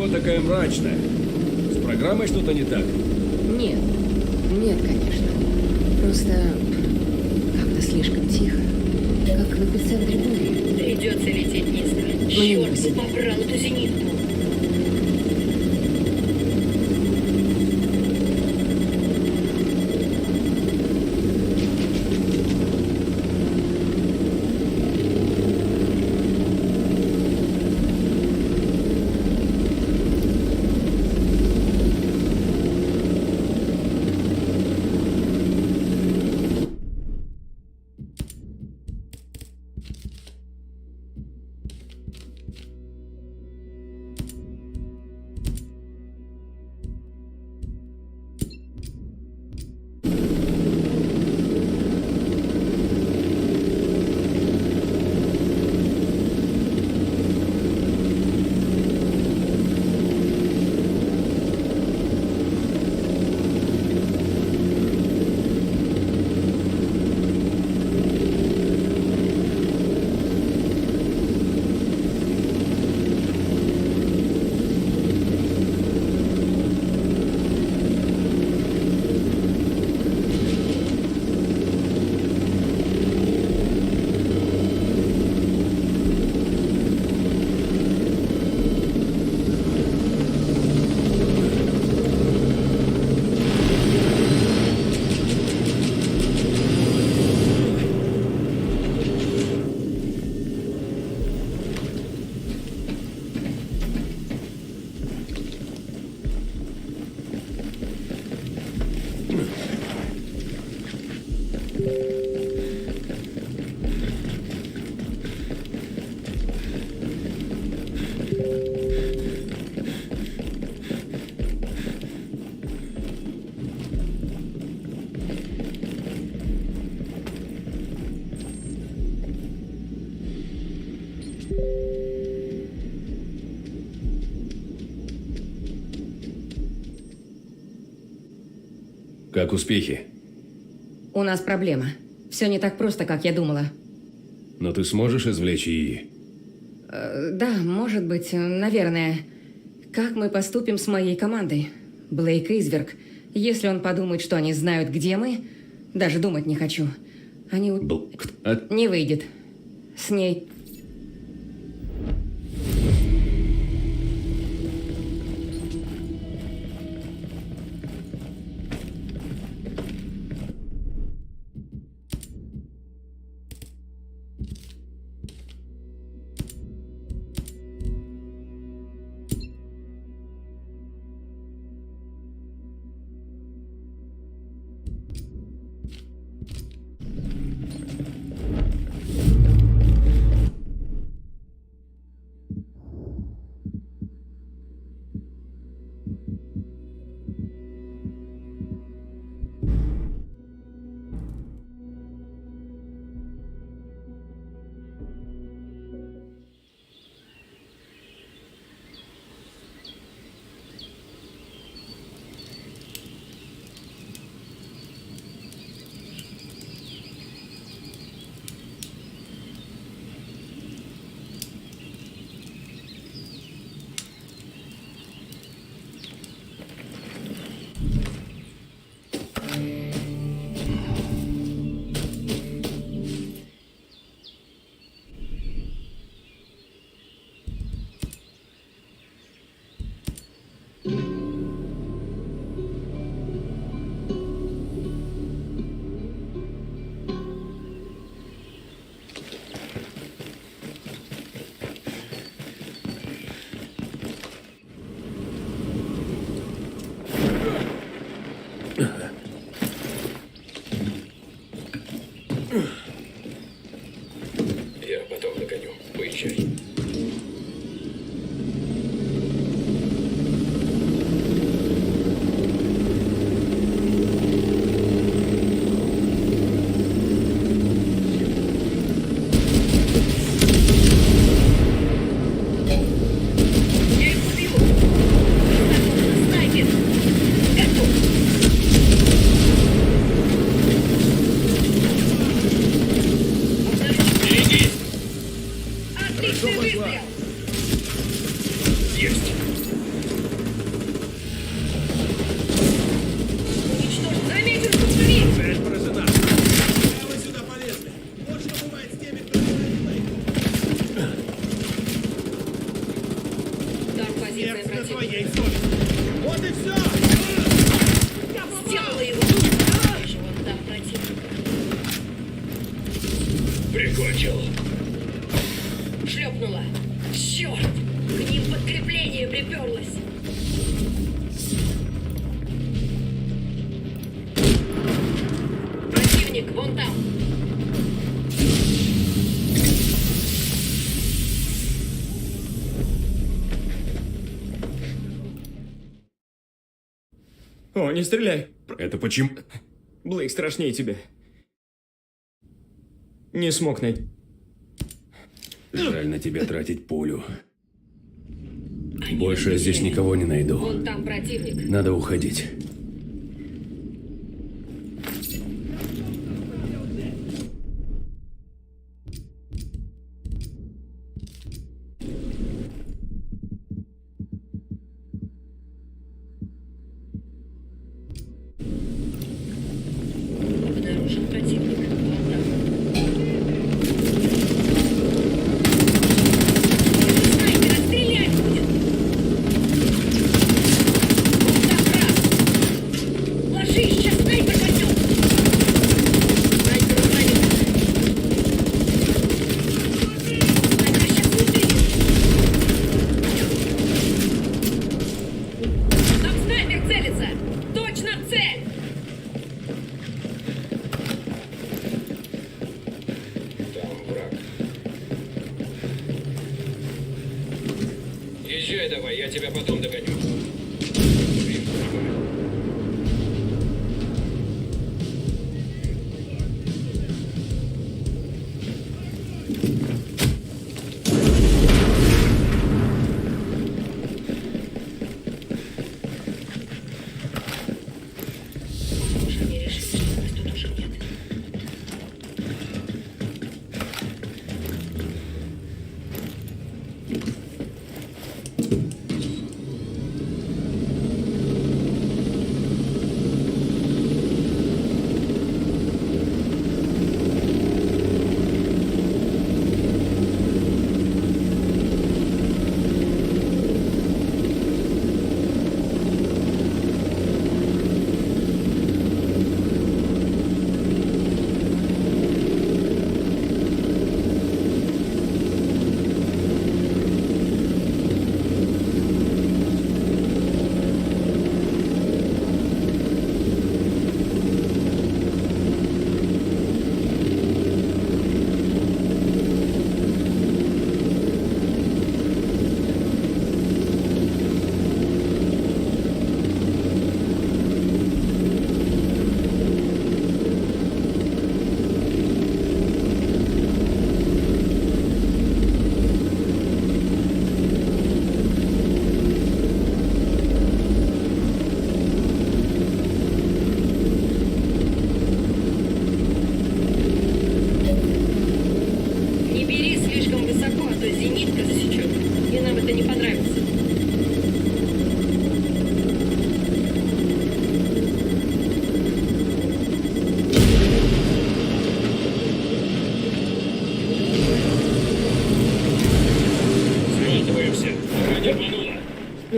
Такая мрачная. С программой что-то не так? Нет. Нет, конечно. Просто как-то слишком тихо. Как в эпицентре бури. Придется лететь низко. Черт, побрал эту зенитку. Как успехи? У нас проблема. Все не так просто, как я думала. Но ты сможешь извлечь ИИ? Да, может быть, наверное. Как мы поступим с моей командой? Блейк изверг. Если он подумает, что они знают, где мы, даже думать не хочу. Они... Не выйдет. С ней... Я потом догоню. Поезжай. Прикончил. Шлепнула. Черт! К ним подкрепление приперлось. Противник вон там. О, не стреляй. Это почему? Блейк страшнее тебя. Не смог найти. Жаль на тебя тратить пулю. Больше я здесь никого не найду. Вон там противник. Надо уходить. Обнаружен противник. Вон там. Снайпер отстрелять будет. Вон там раз. Ложись, сейчас снайпер пойдет. Снайпер ранен. Снайпер сейчас убит. Там снайпер целится. Точно в цель. Езжай давай, я тебя потом догоню. Они решили, что нас тут уже нет. По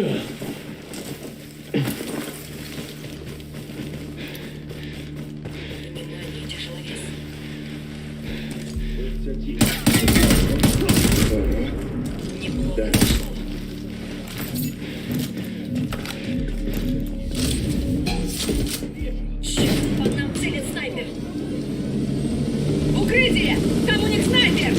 нам целит снайпер! Укрытие! Там у них снайпер!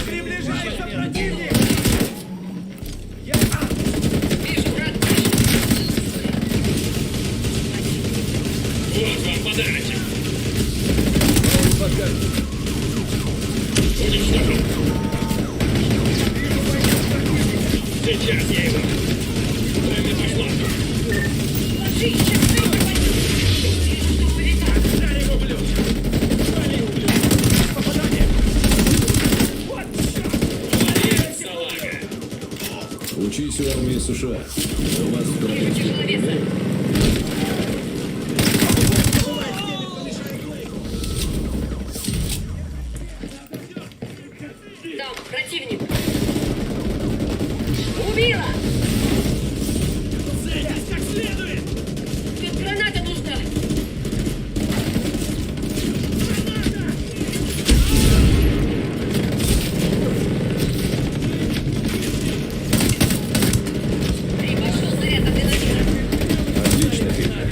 Приближается противник! Вижу, брат! Вот вам подарочек. Уничтожен. Сейчас я его. Время пошло. Ложи, сейчас снайпер пойдет! Вижу, что вылетает! Дай его плюс. Вали ублюдок. Попадание. Вот черт. Молодец, салага. Учись у армии США. У вас в Вижу тяжеловеса! Там, противник! Убила! Цельтесь как следует! Тут граната нужна! Три, пошел заряд от динамита! отлично, Питер.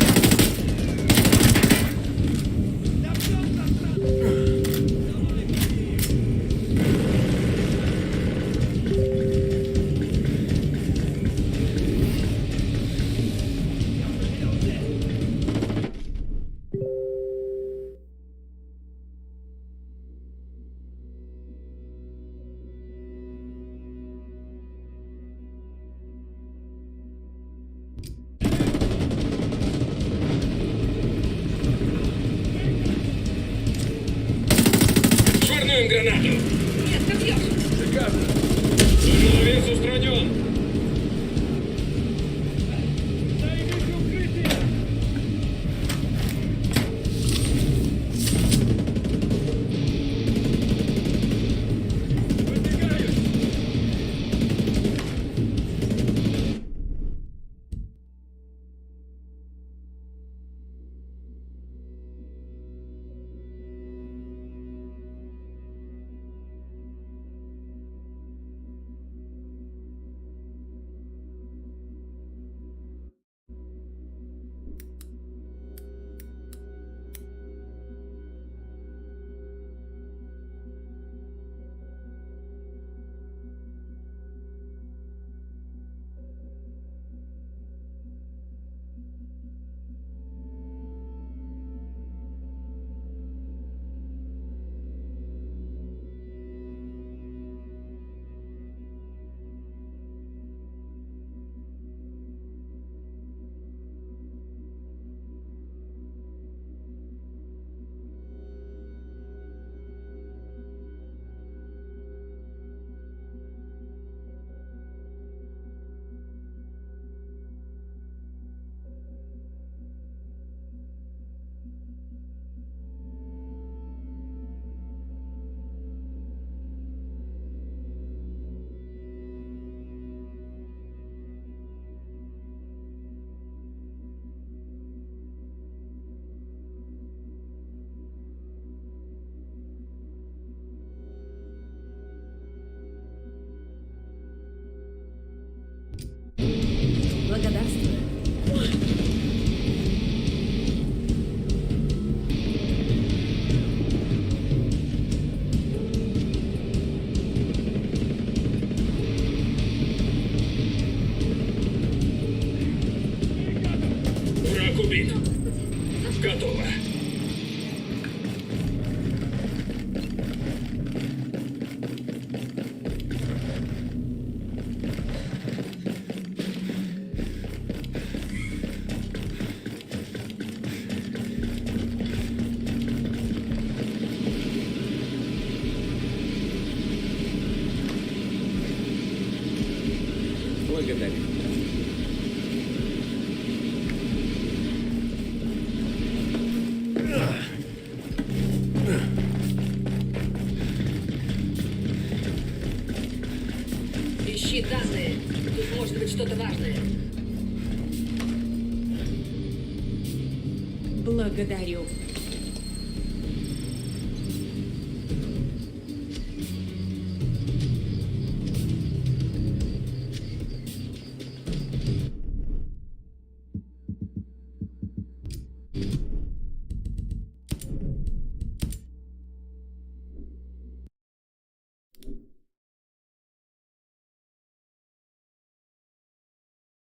Швырнуем гранату. Нет, ты бьешь! Шикарно. Тяжеловес устранен. Благодарю. Ищи данные. Тут может быть что-то важное. Благодарю.